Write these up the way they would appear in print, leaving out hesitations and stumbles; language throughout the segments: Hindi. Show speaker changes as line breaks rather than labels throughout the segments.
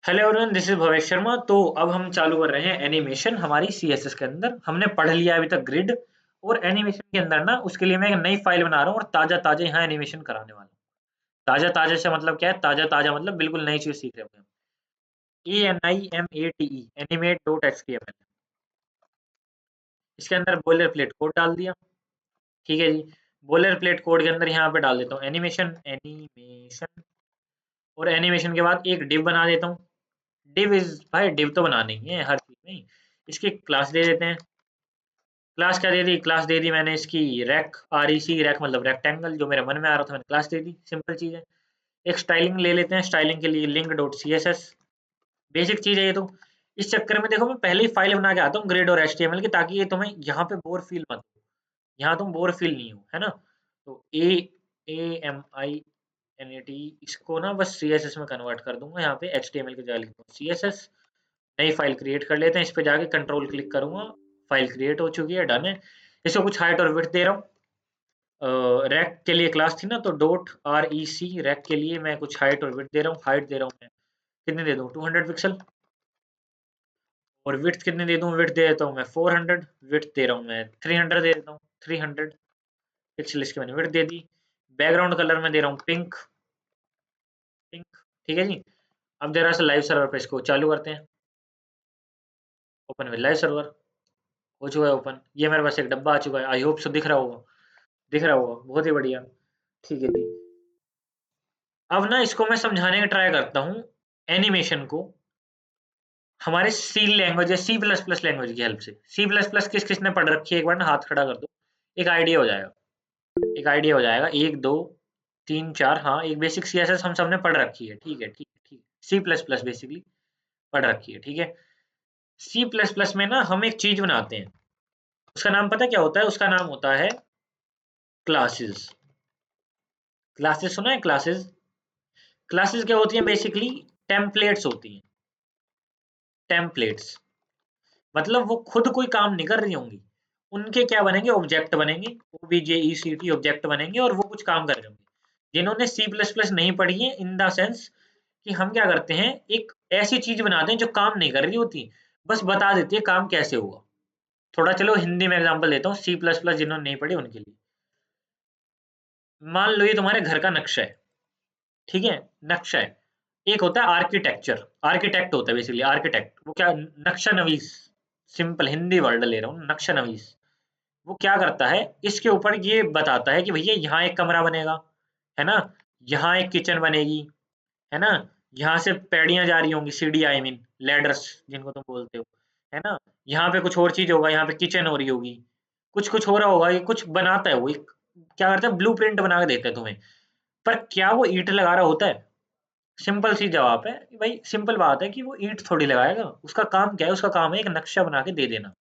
Hello everyone, this is Bhavesh Sharma. तो अब हम चालू कर रहे हैं एनिमेशन हमारी सीएसएस के अंदर। हमने पढ़ लिया अभी तक ग्रिड और एनिमेशन के अंदर ना, उसके लिए मैं एक नई फाइल बना रहा हूँ और ताजा ताजा यहाँ एनिमेशन कराने वाला हूँ। ताजा ताजा से मतलब क्या है? ताजा ताजा मतलब बिल्कुल नई चीज सीख रहे हो। ANIMATE animate dot HTML। इसके अंदर बोलर प्लेट कोड डाल दिया। ठीक है जी। बोलर प्लेट कोड के अंदर यहाँ पे डाल देता हूँ एनिमेशन एनिमेशन, और एनिमेशन के बाद एक डिव बना देता हूँ। डिव इज भाई, डिव तो बनाना ही है हर चीज में। इसकी क्लास दे देते हैं। क्लास क्या दे दी? क्लास दे दी मैंने इसकी रैक, REC रैक मतलब रेक्टेंगल। जो मेरे मन में आ रहा था मैंने क्लास दे दी, सिंपल चीज है। एक स्टाइलिंग ले लेते हैं, स्टाइलिंग के लिए लिंक डॉट CSS। बेसिक चीज है ये तो। इस चक्कर में देखो, मैं पहले ही फाइल बना के आता हूँ ग्रिड और HTML की, ताकि ये तुम्हें यहाँ पे बोर फील मत हो। यहाँ तुम बोर फील नहीं हो, है ना? तो AMINAT, इसको ना बस CSS में कन्वर्ट कर दूंगा। यहाँ पे HTML की जगह लिखता हूँ CSS। नई फाइल क्रिएट कर लेते हैं। इस पे जाके कंट्रोल क्लिक करूंगा। फाइल क्रिएट हो चुकी है, डन है। इसको कुछ हाइट और विड्थ दे रहा हूँ। रैक के लिए क्लास थी ना, तो डॉट REC रैक के लिए मैं कुछ हाइट और विड्थ दे रहा हूँ। हाइट दे रहा हूँ मैं, कितने दे दूँ? 200 पिक्सल। और विड्थ कितने दे दूँ? विड्थ दे देता हूँ मैं 400। विड्थ दे रहा हूँ मैं 300, दे देता हूँ 300 पिक्सल। इसकी मैंने विड्थ दे दी। बैकग्राउंड कलर में दे रहा हूँ पिंक। पिंक, ठीक है जी। अब जरा सा लाइव सर्वर पे इसको चालू करते हैं। Open with live server. हो चुका है ओपन। ये मेरे पास एक डब्बा आ चुका है। आई होप सो दिख रहा होगा। दिख रहा होगा, बहुत ही बढ़िया। ठीक है जी। अब ना इसको मैं समझाने का ट्राई करता हूँ एनिमेशन को, हमारे सी लैंग्वेज या C++ लैंग्वेज की हेल्प से। C++ किस किसने पढ़ रखी है? एक बार ना हाथ खड़ा कर दो, एक आइडिया हो जाएगा। एक आइडिया हो जाएगा। एक दो तीन चार, हाँ, एक बेसिक CSS हम सबने पढ़ रखी है। ठीक है, ठीक है, ठीक है। C++ बेसिकली पढ़ रखी है, ठीक है। C++ में ना हम एक चीज बनाते हैं। उसका नाम पता है क्या होता है? उसका नाम होता है क्लासेस। क्लासेस सुना है? क्लासेस। क्लासेस क्या होती हैं? बेसिकली टेम्पलेट्स होती हैं। टेम्पलेट्स मतलब वो खुद कोई काम नहीं कर रही होंगी। उनके क्या बनेंगे? ऑब्जेक्ट बनेंगे। OBJECT ऑब्जेक्ट बनेंगे और वो कुछ काम कर रहे होंगे। जिन्होंने C++ नहीं पढ़ी है, इन द सेंस कि हम क्या करते हैं, एक ऐसी चीज बनाते हैं जो काम नहीं कर रही होती, बस बता देती है काम कैसे होगा। थोड़ा चलो हिंदी में एग्जांपल देता हूँ C++ जिन्होंने नहीं पढ़ी उनके लिए। मान लो ये तुम्हारे घर का नक्शा है। ठीक है, नक्शा है। एक होता है आर्किटेक्चर। आर्किटेक्ट होता है बेसिकली आर्किटेक्ट। वो क्या? नक्शा नवीस। सिंपल हिंदी वर्ड ले रहा हूँ, नक्शा नवीस। वो क्या करता है, इसके ऊपर ये बताता है कि भैया यहाँ एक कमरा बनेगा, है ना? यहाँ एक किचन बनेगी, है ना? यहाँ से पैड़ियां जा रही होंगी, सीढ़ी, आई मीन लैडर्स जिनको तुम बोलते हो, है ना? यहाँ पे कुछ और चीज होगा, यहाँ पे किचन हो रही होगी, कुछ कुछ हो रहा होगा। ये कुछ बनाता है वो, एक क्या करता है, ब्लूप्रिंट बना के देता है तुम्हें। पर क्या वो ईंट लगा रहा होता है? सिंपल सी जवाब है कि भाई, सिंपल बात है कि वो ईंट थोड़ी लगाएगा। उसका काम क्या है? उसका काम है एक नक्शा बना के दे देना।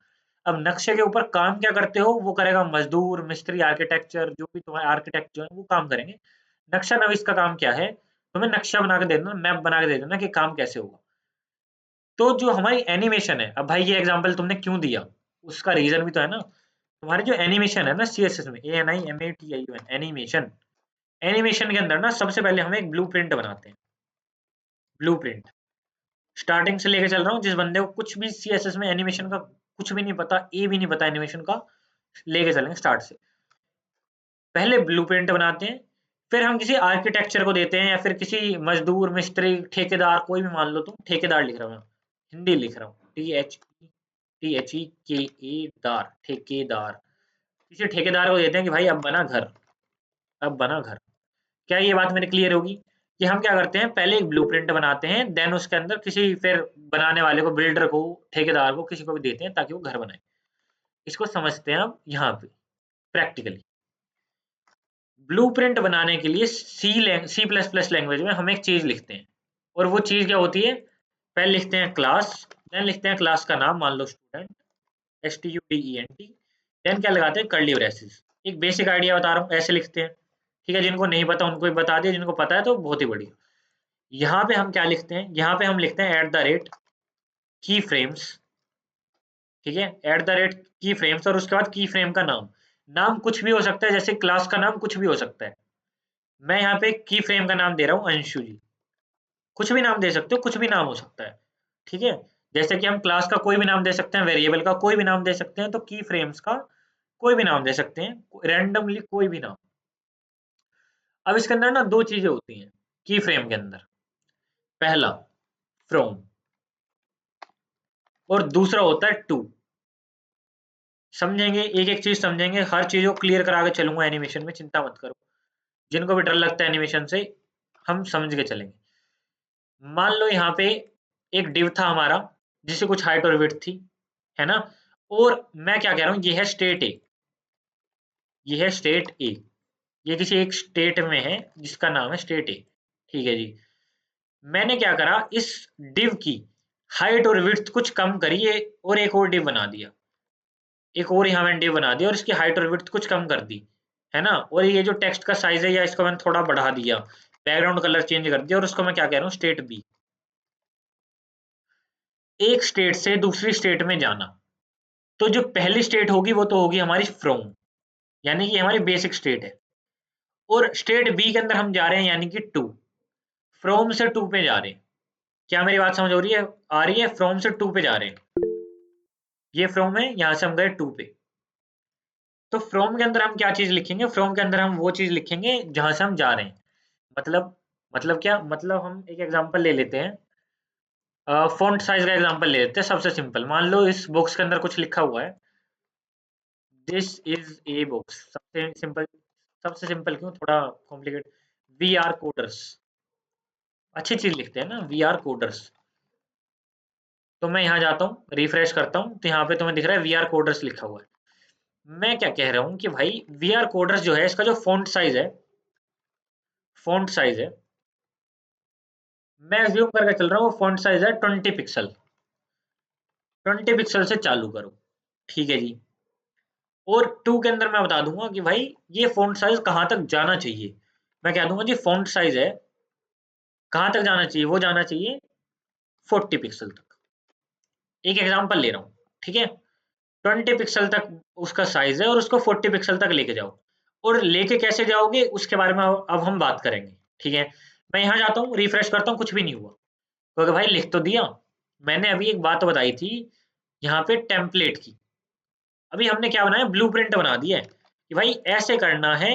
अब नक्शे के ऊपर काम क्या करते हो? वो करेगा मजदूर, मिस्त्री, आर्किटेक्चर, जो भी तुम्हारे आर्किटेक्ट जो है वो काम करेंगे। नक्शा नवीस का काम क्या है? तुम्हें नक्शा बना के दे देना, मैप बना के दे देना कि काम कैसे होगा। तो जो हमारी एनिमेशन है, अब भाई ये एग्जांपल तुमने क्यों दिया, उसका रीजन भी तो है ना। तुम्हारी जो एनिमेशन है ना CSS में, ANIMATION एनिमेशन, एनिमेशन के अंदर ना सबसे पहले हम एक ब्लूप्रिंट बनाते हैं। ब्लूप्रिंट स्टार्टिंग से लेके चल रहा हूँ। जिस बंदे को कुछ भी CSS में एनिमेशन का कुछ भी नहीं पता, भी नहीं पता एनिमेशन का, लेके चलेंगे स्टार्ट से। पहले ब्लूप्रिंट बनाते हैं, फिर हम किसी आर्किटेक्चर को देते हैं, या फिर किसी मजदूर, मिस्त्री, ठेकेदार, कोई भी मान लो तुम। ठेकेदार लिख रहा हूँ मैं, हिंदी लिख रहा हूँ, THEKE दार, ठेकेदार। किसी ठेकेदार को देते हैं कि भाई अब बना घर। अब बना घर। क्या ये बात मेरी क्लियर होगी? कि हम क्या करते हैं, पहले एक ब्लूप्रिंट बनाते हैं, देन उसके अंदर किसी फिर बनाने वाले को, बिल्डर को, ठेकेदार को, किसी को भी देते हैं ताकि वो घर बनाए। इसको समझते हैं अब यहाँ पे प्रैक्टिकली। ब्लूप्रिंट बनाने के लिए C++ लैंग्वेज में हम एक चीज लिखते हैं, और वो चीज क्या होती है? पहले लिखते हैं क्लास, देन लिखते हैं क्लास का नाम, मान लो स्टूडेंट, STUDENT, देन क्या लगाते हैं, कर्ली ब्रेसेस। एक बेसिक आइडिया बता रहा हूँ, ऐसे लिखते हैं। ठीक है, जिनको नहीं पता उनको भी बता दिया, जिनको पता है तो बहुत ही बढ़िया। यहाँ पे हम क्या लिखते हैं? यहाँ पे हम लिखते हैं की फ्रेम्स। ठीक है, की फ्रेम्स, और उसके बाद की फ्रेम का नाम। नाम कुछ भी हो सकता है, जैसे क्लास का नाम कुछ भी हो सकता है। मैं यहाँ पे की फ्रेम का नाम दे रहा हूँ अंशु जी। कुछ भी नाम दे सकते हो, कुछ भी नाम हो सकता है, ठीक है। जैसे कि हम क्लास का कोई भी नाम दे सकते हैं, वेरिएबल का कोई भी नाम दे सकते हैं, तो की फ्रेम्स का कोई भी नाम दे सकते हैं, रैंडमली कोई भी नाम। अब इसके अंदर ना दो चीजें होती हैं की फ्रेम के अंदर, पहला फ्रॉम और दूसरा होता है टू। समझेंगे, एक एक चीज समझेंगे, हर चीज को क्लियर करा के चलूंगा एनिमेशन में, चिंता मत करो। जिनको भी डर लगता है एनिमेशन से, हम समझ के चलेंगे। मान लो यहाँ पे एक डिव था हमारा, जिससे कुछ हाइट और विड्थ थी, है ना। और मैं क्या कह रहा हूँ, ये है स्टेट ए, ये है स्टेट ए, ये किसी एक स्टेट में है जिसका नाम है स्टेट ए, ठीक है जी। मैंने क्या करा, इस डिव की हाइट और विड्थ कुछ कम करिए और एक और डिव बना दिया, एक और यहाँ मैंने डिव बना दिया और इसकी हाइट और विड्थ कुछ कम कर दी, है ना। और ये जो टेक्स्ट का साइज है, या इसको मैंने थोड़ा बढ़ा दिया, बैकग्राउंड कलर चेंज कर दिया, और उसको मैं क्या कह रहा हूँ, स्टेट बी। एक स्टेट से दूसरी स्टेट में जाना, तो जो पहली स्टेट होगी वो तो होगी हमारी फ्रॉम, यानी कि हमारी बेसिक स्टेट है। और स्टेट बी के अंदर हम जा रहे हैं यानी कि टू, फ्रॉम से टू पे जा रहे हैं। क्या मेरी बात समझ हो रही है, आ रही है, फ्रॉम से टू पे जा रहे हैं, ये फ्रॉम है, यहां से हम गए टू पे। तो फ्रॉम के अंदर हम क्या चीज लिखेंगे, फ्रॉम के अंदर हम वो चीज लिखेंगे जहां से हम जा रहे हैं। मतलब क्या मतलब, हम एक एग्जांपल ले लेते हैं, फॉन्ट साइज का एग्जांपल ले लेते हैं, सबसे सिंपल। मान लो इस बॉक्स के अंदर कुछ लिखा हुआ है, दिस इज ए बॉक्स, सबसे सिंपल। सबसे सिंपल क्यों, थोड़ा कॉम्प्लिकेट, वी आर कोडर्स, अच्छी चीज लिखते हैं ना, वी आर कोडर्स। तो मैं यहाँ जाता हूँ, रिफ्रेश करता हूँ, तो यहाँ पे तुम्हें दिख रहा है वी आर कोडर्स लिखा हुआ है। मैं क्या कह रहा हूँ कि भाई वी आर कोडर्स जो है, इसका जो फॉन्ट साइज है, फॉन्ट साइज है, मैं ज्यूम करके चल रहा हूँ, वो फॉन्ट साइज है 20 पिक्सल, 20 पिक्सल से चालू करो, ठीक है जी। और टू के अंदर मैं बता दूंगा कि भाई ये फॉन्ट साइज कहाँ तक जाना चाहिए। मैं कह दूंगा जी फॉन्ट साइज है, कहाँ तक जाना चाहिए, वो जाना चाहिए 40 पिक्सल तक। एक एग्जांपल ले रहा हूँ, ठीक है। 20 पिक्सल तक उसका साइज है और उसको 40 पिक्सल तक लेके जाओ। और लेके कैसे जाओगे उसके बारे में अब हम बात करेंगे, ठीक है। मैं यहाँ जाता हूँ, रिफ्रेश करता हूँ, कुछ भी नहीं हुआ, क्योंकि भाई लिख तो दिया। मैंने अभी एक बात बताई थी यहाँ पे टेम्पलेट की, अभी हमने क्या बनाया, ब्लूप्रिंट बना दिया है कि भाई ऐसे करना है,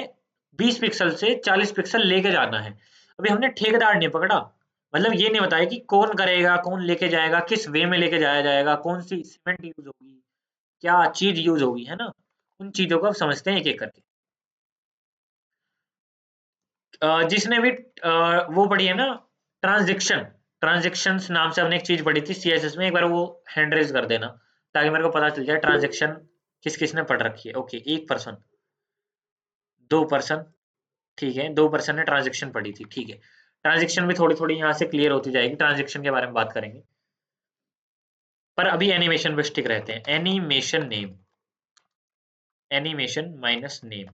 20 पिक्सल से 40 पिक्सल लेके जाना है। अभी हमने ठेकेदार नहीं पकड़ा, मतलब ये नहीं बताया कि कौन करेगा, कौन लेके जाएगा, किस वे में लेके जाया जाएगा, कौन सी सीमेंट यूज होगी, क्या चीज यूज होगी, है ना। उन चीजों को अब समझते हैं एक एक करके। जिसने भी वो पढ़ी है ना, ट्रांजेक्शन, ट्रांजेक्शंस नाम से हमने एक चीज पढ़ी थी सीएसएस में, एक बार वो हैंड रेज कर देना, ताकि मेरे को पता चल जाए ट्रांजेक्शन किस किसने पढ़ रखी है। ओके, एक पर्सन, दो पर्सन, ठीक है, दो पर्सन ने ट्रांजेक्शन पढ़ी थी, ठीक है। ट्रांजेक्शन भी थोड़ी थोड़ी यहाँ से क्लियर होती जाएगी, ट्रांजेक्शन के बारे में बात करेंगे। पर अभी एनिमेशन पे स्टिक रहते हैं, animation name, animation minus name.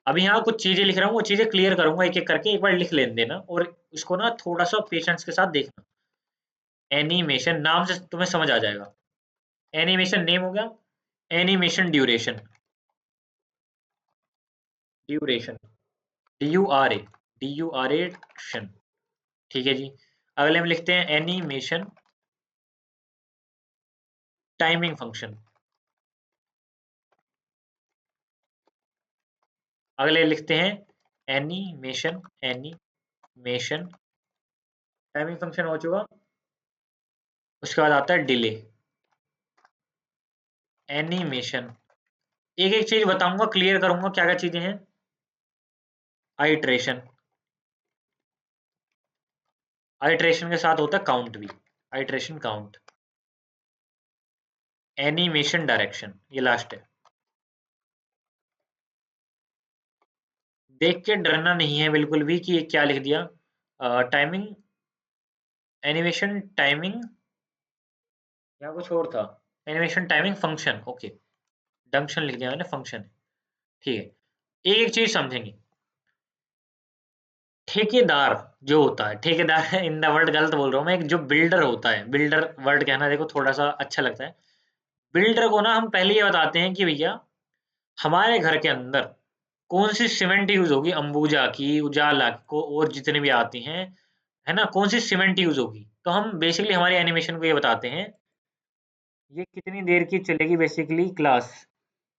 अभी यहाँ कुछ चीजें लिख रहा हूँ, वो चीजें क्लियर करूंगा एक एक करके, एक बार लिख लेने देना और इसको ना थोड़ा सा पेशेंस के साथ देखना। एनिमेशन नाम से तुम्हें समझ आ जाएगा। एनिमेशन नेम हो गया, एनिमेशन ड्यूरेशन, ड्यूरेशन, ड्यूरेशन, ठीक है जी। अगले में लिखते हैं एनिमेशन टाइमिंग फंक्शन, अगले लिखते हैं एनिमेशन, एनिमेशन टाइमिंग फंक्शन हो चुका। उसके बाद आता है डिले, एनिमेशन, एक एक चीज बताऊंगा, क्लियर करूंगा क्या क्या चीजें हैं। आइट्रेशन, आइट्रेशन के साथ होता है काउंट भी, आइट्रेशन काउंट, एनिमेशन डायरेक्शन, ये लास्ट है। देख के डरना नहीं है बिल्कुल भी कि ये क्या लिख दिया। टाइमिंग, एनिमेशन टाइमिंग, या कुछ और था, animation timing function, okay, junction लिख दिया मैंने, फंक्शन, ठीक है। एक चीज समझेंगे, ठेकेदार जो होता है, ठेकेदार इन द वर्ड गलत बोल रहा हूँ मैं, एक जो बिल्डर होता है, बिल्डर वर्ड कहना देखो थोड़ा सा अच्छा लगता है। बिल्डर को ना हम पहले ये बताते हैं कि भैया हमारे घर के अंदर कौन सी सीमेंट यूज होगी, अंबुजा की, उजाला को, और जितनी भी आती हैं, है ना, कौन सी सीमेंट यूज होगी। तो हम बेसिकली हमारी एनिमेशन को ये बताते हैं, ये कितनी देर की चलेगी basically class.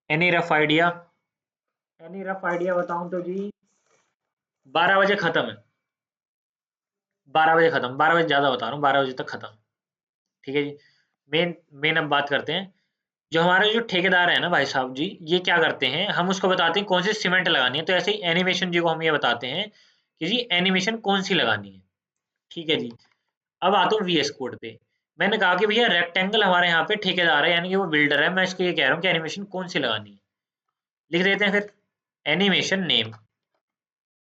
Any rough idea, any rough idea बताऊं तो जी 12 बजे खत्म है, 12 बजे खत्म, 12 बजे ज्यादा बता रहा हूँ, 12 बजे तक खत्म। ठीक है जी। मेन मेन अब बात करते हैं, जो हमारे जो ठेकेदार है ना भाई साहब जी, ये क्या करते हैं, हम उसको बताते हैं कौन सी सीमेंट लगानी है। तो ऐसे ही एनिमेशन जी को हम ये बताते हैं कि जी एनिमेशन कौन सी लगानी है। ठीक है जी। अब आता हूँ वीएस कोड पे। मैंने कहा कि भैया रेक्टेंगल हमारे यहाँ पे ठेकेदार है, यानी कि वो बिल्डर है, मैं इसको ये कह रहा हूँ कि एनिमेशन कौन सी लगानी है। लिख देते हैं फिर एनिमेशन नेम,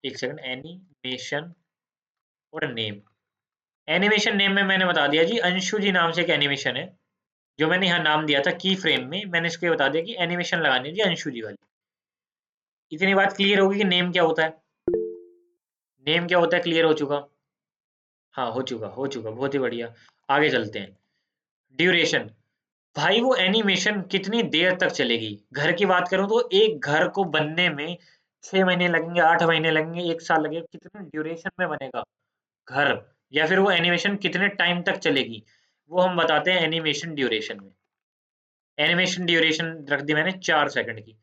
एक सेकंड, एनिमेशन और नेम। एनिमेशन नेम में मैंने बता दिया जी अंशु जी नाम से एक एनिमेशन है, जो मैंने यहाँ नाम दिया था की फ्रेम में, मैंने इसको ये बता दिया कि एनिमेशन लगानी है जी अंशु जी वाली। इतनी बात क्लियर होगी कि नेम क्या होता है, नेम क्या होता है, क्लियर हो चुका। हाँ हो चुका, बहुत ही बढ़िया। आगे चलते हैं। ड्यूरेशन, भाई वो एनिमेशन कितनी देर तक चलेगी। घर की बात करूं तो एक घर को बनने में 6 महीने लगेंगे, 8 महीने लगेंगे, 1 साल लगेगा, कितने ड्यूरेशन में बनेगा घर, या फिर वो एनिमेशन कितने टाइम तक चलेगी, वो हम बताते हैं एनिमेशन ड्यूरेशन में। एनिमेशन ड्यूरेशन रख दी मैंने 4 सेकंड की।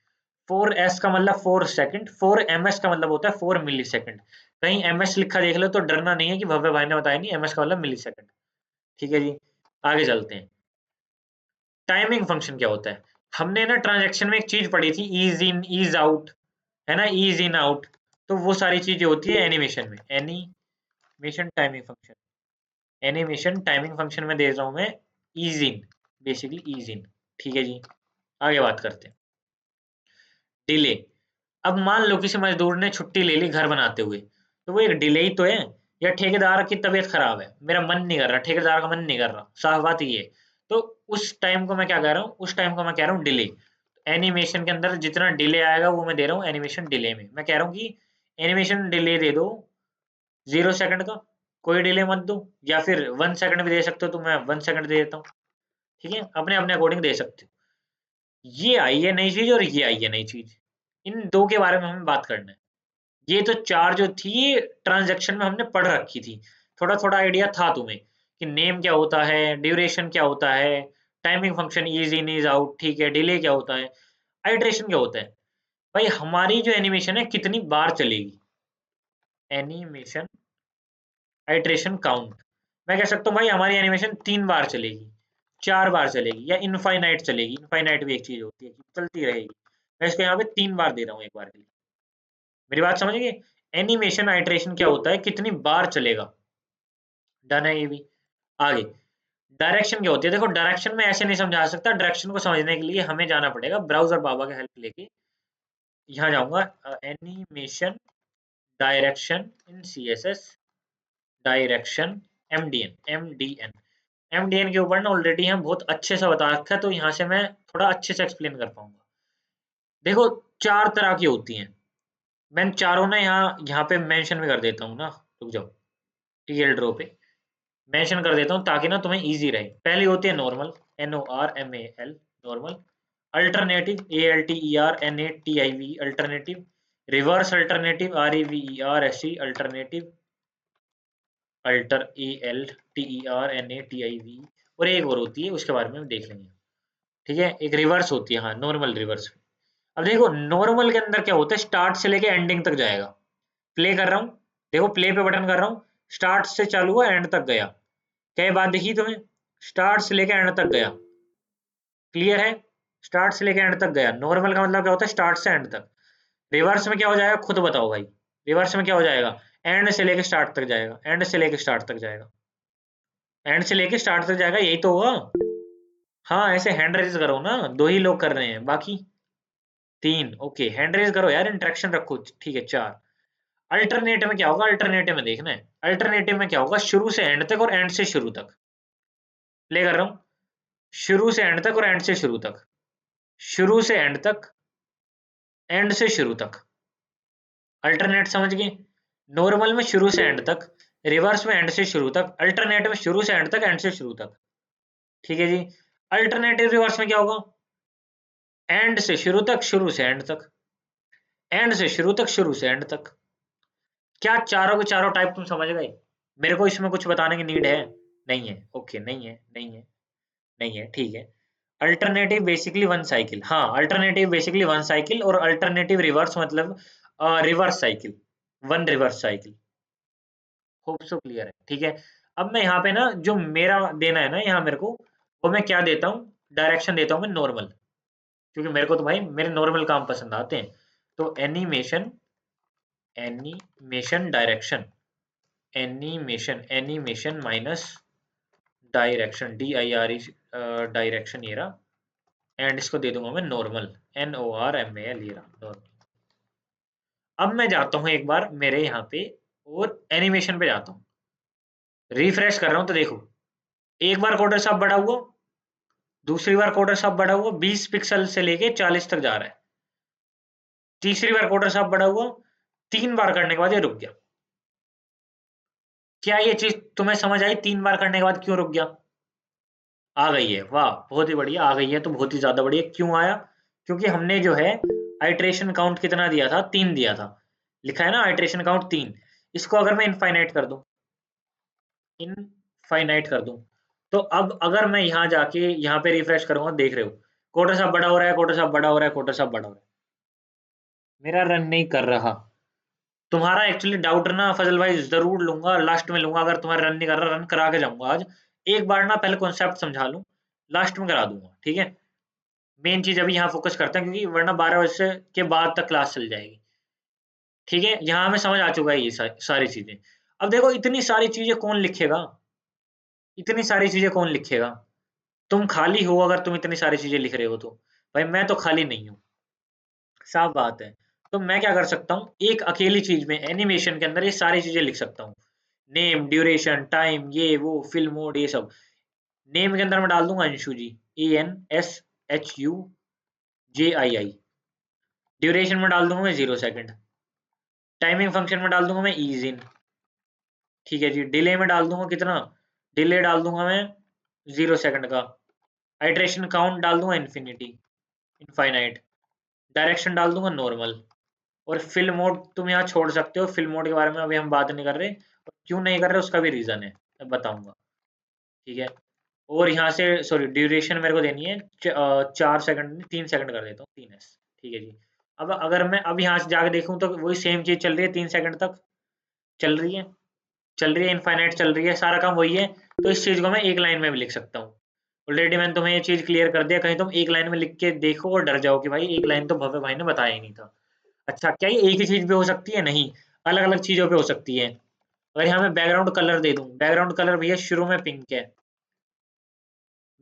4S का मतलब 4 सेकंड, 4MS का मतलब होता है 4 मिली सेकंड। कहीं MS लिखा देख लो तो डरना नहीं है कि भव्य भाई ने बताया नहीं, MS का मतलब मिली सेकंड। ठीक है जी। आगे चलते हैं। टाइमिंग फंक्शन क्या होता है, हमने ना ट्रांजैक्शन में एक चीज पढ़ी थी, ईज इन ईज आउट, है ना, ईज इन आउट। तो वो सारी चीजें होती है एनिमेशन में। Animation timing function, animation timing function में दे रहा हूं मैं ईज इन, बेसिकली ईज इन। ठीक है जी। आगे बात करते हैं। डिले, अब मान लो किसी मजदूर ने छुट्टी ले ली घर बनाते हुए, तो वो एक डिले ही तो है, या ठेकेदार की तबीयत खराब है, मेरा मन नहीं कर रहा, ठेकेदार का मन नहीं कर रहा, साफ बात ये है। तो उस टाइम को मैं क्या कह रहा हूँ, उस टाइम को मैं कह रहा हूँ डिले। एनिमेशन के अंदर जितना डिले आएगा वो मैं दे रहा हूँ एनिमेशन डिले में। मैं कह रहा हूँ कि एनिमेशन डिले दे दो 0 सेकंड का, कोई डिले मत दो, या फिर 1 सेकंड भी दे सकते हो तो मैं 1 सेकंड दे देता हूँ। ठीक है, अपने अपने अकॉर्डिंग दे सकते हो। ये आई है नई चीज और ये आई है नई चीज, इन दो के बारे में हमें बात करना है। ये तो चार जो थी ये ट्रांजैक्शन में हमने पढ़ रखी थी, थोड़ा थोड़ा आइडिया था तुम्हें कि नेम क्या होता है, ड्यूरेशन क्या होता है, timing function is in is out, ठीक है, डिले क्या होता है, आइटरेशन क्या होता है। भाई हमारी जो एनिमेशन है कितनी बार चलेगी, एनिमेशन आइटरेशन काउंट। मैं कह सकता हूँ भाई हमारी एनिमेशन 3 बार चलेगी, 4 बार चलेगी, या इनफाइनाइट चलेगी। इनफाइनाइट भी एक चीज होती है कि चलती रहेगी। मैं इसको यहाँ पे 3 बार दे रहा हूँ एक बार के लिए। मेरी बात समझ गए। एनिमेशन आइटरेशन क्या होता है, कितनी बार चलेगा। डन है ये भी। आगे डायरेक्शन क्या होती है, देखो डायरेक्शन में ऐसे नहीं समझा सकता, डायरेक्शन को समझने के लिए हमें जाना पड़ेगा ब्राउजर बाबा की हेल्प लेके। यहाँ जाऊंगा animation direction in CSS, direction MDN के ऊपर ना ऑलरेडी हम बहुत अच्छे से बता रखा है, तो यहाँ से मैं थोड़ा अच्छे से एक्सप्लेन कर पाऊंगा। देखो 4 तरह की होती हैं, मैं चारों ना यहाँ यहाँ पे मेंशन भी कर देता हूँ ना, रुक जाओ, टीएल ड्रॉ पे मेंशन कर देता हूँ ताकि ना तुम्हें इजी रहे। पहली होती है normal, NORMAL, normal. Alternative, ALTERNATIV, alternative. Reverse alternative, REVERSE, alternative. Alter ALTERNATIV। और एक और होती है, उसके बारे में हम देख लेंगे। ठीक है, एक रिवर्स होती है, हाँ नॉर्मल रिवर्स। अब देखो नॉर्मल के अंदर क्या होता है, स्टार्ट से लेके एंडिंग तक जाएगा। प्ले कर रहा हूँ, देखो प्ले पे बटन कर रहा हूँ, स्टार्ट से चालू हुआ एंड तक गया। क्या ये बात दिखी तुम्हें, स्टार्ट से लेके एंड तक गया, क्लियर है। स्टार्ट से लेके एंड तक गया। नॉर्मल का मतलब क्या होता है, स्टार्ट से एंड तक। रिवर्स में क्या हो जाएगा, खुद बताओ भाई। रिवर्स में क्या हो जाएगा, एंड से लेके स्टार्ट तक जाएगा, एंड से लेके स्टार्ट तक जाएगा, एंड से लेके स्टार्ट तक जाएगा, यही तो हुआ। हाँ ऐसे हैंड रेज करो ना, 2 ही लोग कर रहे हैं, बाकी 3। ओके हैंड रेज करो यार, इंटरेक्शन रखो। ठीक है 4। अल्टरनेटिव में क्या होगा, अल्टरनेटिव में देखना है, अल्टरनेटिव में क्या होगा, शुरू से एंड तक और एंड से शुरू तक। प्ले कर रहा हूँ, शुरू से एंड तक और एंड से शुरू तक, शुरू से एंड तक, एंड से शुरू तक। अल्टरनेट समझ गए। नॉर्मल में शुरू से एंड तक, रिवर्स में एंड से शुरू तक, अल्टरनेट में शुरू से एंड तक, एंड से शुरू तक। ठीक है जी। अल्टरनेटिव रिवर्स में क्या होगा, एंड से शुरू तक, शुरू से एंड तक, एंड से शुरू तक, शुरू से एंड तक। क्या चारों के चारों टाइप तुम समझ गए। मेरे को इसमें कुछ बताने की नीड है? नहीं है। ओके, नहीं है, नहीं है, नहीं है, ठीक है। अल्टरनेटिव बेसिकली वन साइकिल, हाँ, अल्टरनेटिव बेसिकली वन साइकिल, और अल्टरनेटिव रिवर्स मतलब reverse cycle, one reverse cycle. Hope so clear है, ठीक है। अब मैं यहाँ पे ना जो मेरा देना है ना यहाँ मेरे को, वो मैं क्या देता हूँ, डायरेक्शन देता हूँ मैं नॉर्मल, क्योंकि मेरे को तो भाई मेरे नॉर्मल काम पसंद आते हैं। तो animation, animation direction, animation minus direction, DIRE, direction ये रहा, एंड इसको दे दूंगा मैं नॉर्मल, NORMAL, ये रहा नॉर्मल। अब मैं जाता हूँ एक बार मेरे यहाँ पे और एनिमेशन पे जाता हूँ, रिफ्रेश कर रहा हूँ तो देखो, एक बार कोडर साहब बड़ा हुआ, दूसरी बार कोडर साहब बड़ा हुआ, 20 पिक्सल से लेके 40 तक जा रहा है, तीसरी बार कोडर साहब बड़ा हुआ, 3 बार करने के बाद ये रुक गया। क्या ये चीज तुम्हें समझ आई? 3 बार करने के बाद क्यों रुक गया? आ गई है, वाह, बहुत ही बढ़िया, आ गई है तो बहुत ही ज्यादा बढ़िया। क्यों आया? क्योंकि हमने जो है आइट्रेशन काउंट कितना दिया था, 3 दिया था, लिखा है ना आइट्रेशन काउंट 3। इसको अगर मैं इनफाइनाइट कर दूं, इनफाइनाइट कर दूं, तो अब अगर मैं यहाँ जाके यहाँ पे रिफ्रेश करूंगा, देख रहे हो कोटर साहब बड़ा हो रहा है, कोटर साहब बड़ा हो रहा है, कोटर साहब बड़ा हो रहा है, मेरा रन नहीं कर रहा। तुम्हारा एक्चुअली डाउट ना फजल भाई जरूर लूंगा, लास्ट में लूंगा, अगर तुम्हारा रन नहीं कर रहा, रन करा के जाऊंगा आज। एक बार ना पहले कॉन्सेप्ट समझा लूं, लास्ट में करा दूंगा, ठीक है। मेन चीज अभी यहाँ फोकस करते हैं, क्योंकि वरना 12 बजे के बाद तक क्लास चल जाएगी, ठीक है। यहाँ हमें समझ आ चुका है ये सारी चीजें। अब देखो इतनी सारी चीजें कौन लिखेगा, इतनी सारी चीजें कौन लिखेगा? तुम खाली हो अगर तुम इतनी सारी चीजें लिख रहे हो तो। भाई मैं तो खाली नहीं हूँ, साफ बात है। तो मैं क्या कर सकता हूँ, एक अकेली चीज में एनिमेशन के अंदर ये सारी चीजें लिख सकता हूँ, नेम, ड्यूरेशन, टाइम, ये वो, फिल्म मोड, ये सब। नेम के अंदर मैं डाल दूंगा अंशु जी, ANSHUJII। ड्यूरेशन में डाल दूंगा मैं 0 सेकंड। टाइमिंग फंक्शन में डाल दूंगा मैं ईज इन, ठीक है जी। डिले में डाल दूंगा कितना, डिले डाल दूंगा मैं 0 सेकंड का। आइट्रेशन काउंट डाल दूंगा इन्फिनिटी, इनफाइनाइट। डायरेक्शन डाल दूंगा नॉर्मल। और फिल मोड तुम यहाँ छोड़ सकते हो, फिल मोड के बारे में अभी हम बात नहीं कर रहे, और क्यों नहीं कर रहे उसका भी रीजन है, मैं बताऊंगा, ठीक है। और यहाँ से सॉरी, ड्यूरेशन मेरे को देनी है 4 सेकंड, 3 सेकंड कर देता हूँ, 3S, ठीक है जी। अब अगर मैं अब यहाँ से जाके देखूँ तो वही सेम चीज चल रही है, 3 सेकंड तक चल रही है, चल रही है, इनफाइनाइट चल रही है, सारा काम वही है। तो इस चीज को मैं एक लाइन में भी लिख सकता हूँ। ऑलरेडी मैंने तुम्हें ये चीज क्लियर कर दिया, कहीं तुम एक लाइन में लिख के देखो और डर जाओ कि भाई एक लाइन तो भव्य भाई ने बताया ही नहीं था। अच्छा, क्या ये एक ही चीज पे हो सकती है? नहीं, अलग अलग चीजों पे हो सकती है। अगर यहाँ मैं बैकग्राउंड कलर दे दूं, बैकग्राउंड कलर भैया शुरू में पिंक है,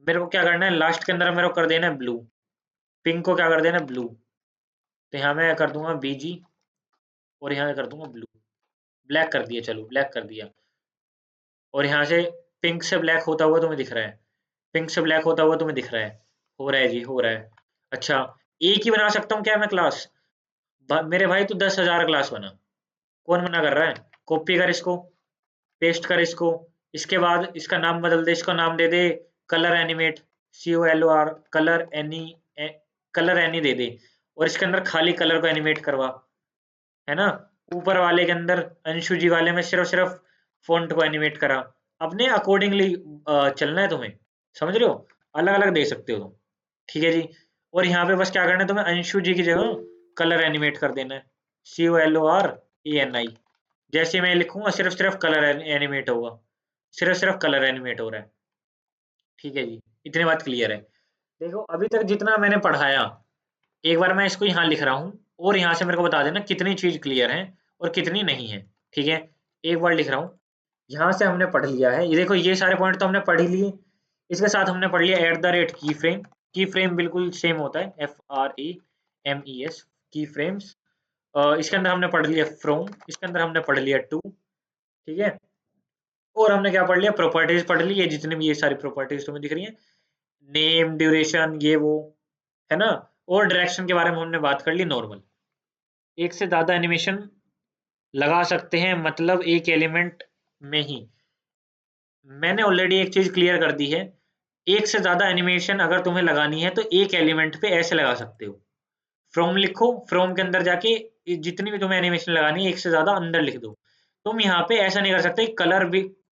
मेरे को क्या करना है लास्ट के अंदर मेरे को कर देना है ब्लू, पिंक को क्या कर देना है ब्लू। तो यहाँ मैं कर दूंगा BG, और यहाँ कर दूंगा ब्लू, ब्लैक कर दिया, चलो ब्लैक कर दिया। और यहाँ से पिंक से ब्लैक होता हुआ तुम्हें दिख रहा है, पिंक से ब्लैक होता हुआ तुम्हें दिख रहा है, हो रहा है जी, हो रहा है। अच्छा, एक ही बना सकता हूँ क्या मैं क्लास? मेरे भाई तो 10,000 क्लास बना, कौन मना कर रहा है? कॉपी कर इसको, पेस्ट कर इसको, इसके बाद इसका नाम बदल दे, इसका नाम दे दे कलर एनिमेट, COLOR, कलर एनी दे दे, और इसके अंदर खाली कलर को एनिमेट करवा, है ना। ऊपर वाले के अंदर अंशु जी वाले में सिर्फ सिर्फ फॉन्ट को एनिमेट करा। अपने अकॉर्डिंगली चलना है तुम्हें, समझ रहे हो, अलग अलग दे सकते हो तुम, ठीक है जी। और यहाँ पे बस क्या करना है तुम्हें, अंशु जी की जगह कलर एनिमेट कर देना है, COLORANI। जैसे मैं लिखूंगा सिर्फ सिर्फ कलर एनिमेट होगा, सिर्फ सिर्फ कलर एनिमेट हो रहा है, ठीक है जी। इतनी बात क्लियर है। देखो अभी तक जितना मैंने पढ़ाया, एक बार मैं इसको यहाँ लिख रहा हूँ, और यहाँ से मेरे को बता देना कितनी चीज क्लियर है और कितनी नहीं है, ठीक है। एक बार लिख रहा हूँ, यहाँ से हमने पढ़ लिया है, ये देखो ये सारे पॉइंट तो हमने पढ़ ही लिए। इसके साथ हमने पढ़ लिया @ की फ्रेम, की फ्रेम बिल्कुल सेम होता है, FRAMES, की फ्रेम्स। इसके अंदर हमने पढ़ लिया फ्रॉम, इसके अंदर हमने पढ़ लिया टू, ठीक है। और हमने क्या पढ़ लिया, प्रॉपर्टीज पढ़ ली, ये जितनी भी ये सारी प्रॉपर्टीज तुम्हें दिख रही है, नेम, ड्यूरेशन, ये वो, है ना। और डायरेक्शन के बारे में हमने बात कर ली नॉर्मल। एक से ज्यादा एनिमेशन लगा सकते हैं, मतलब एक एलिमेंट में ही। मैंने ऑलरेडी एक चीज क्लियर कर दी है, एक से ज्यादा एनिमेशन अगर तुम्हें लगानी है तो एक एलिमेंट पे ऐसे लगा सकते हो, फ्रॉम लिखो, फ्रॉम के अंदर जाके जितनी भी तुम्हें एनिमेशन लगानी है एक से ज्यादा अंदर लिख दो। तुम यहाँ पे ऐसा नहीं कर सकते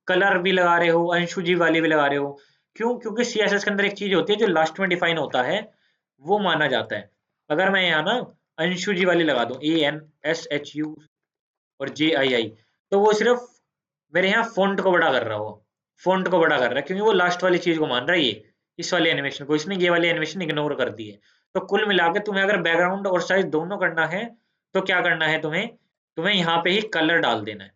कलर भी लगा रहे हो, अंशु जी वाली भी लगा रहे हो। क्यों? क्योंकि सीएसएस के अंदर एक चीज होती है जो लास्ट में डिफाइन होता है, वो माना जाता है। अगर मैं यहाँ ना अंशु जी वाली लगा दूं, ANSHU और JII, तो वो सिर्फ मेरे यहाँ फ़ॉन्ट को बड़ा कर रहा हो, फ़ॉन्ट को बड़ा कर रहा है, क्योंकि वो लास्ट वाली चीज़ को मान रहा है ये, इस वाली एनिमेशन को, इसने ये वाली एनिमेशन इग्नोर कर दी है। तो कुल मिला के तुम्हें अगर बैकग्राउंड और साइज़ दोनों करना है, तो क्या करना है तुम्हें? तुम्हें यहाँ पे ही कलर डाल देना है।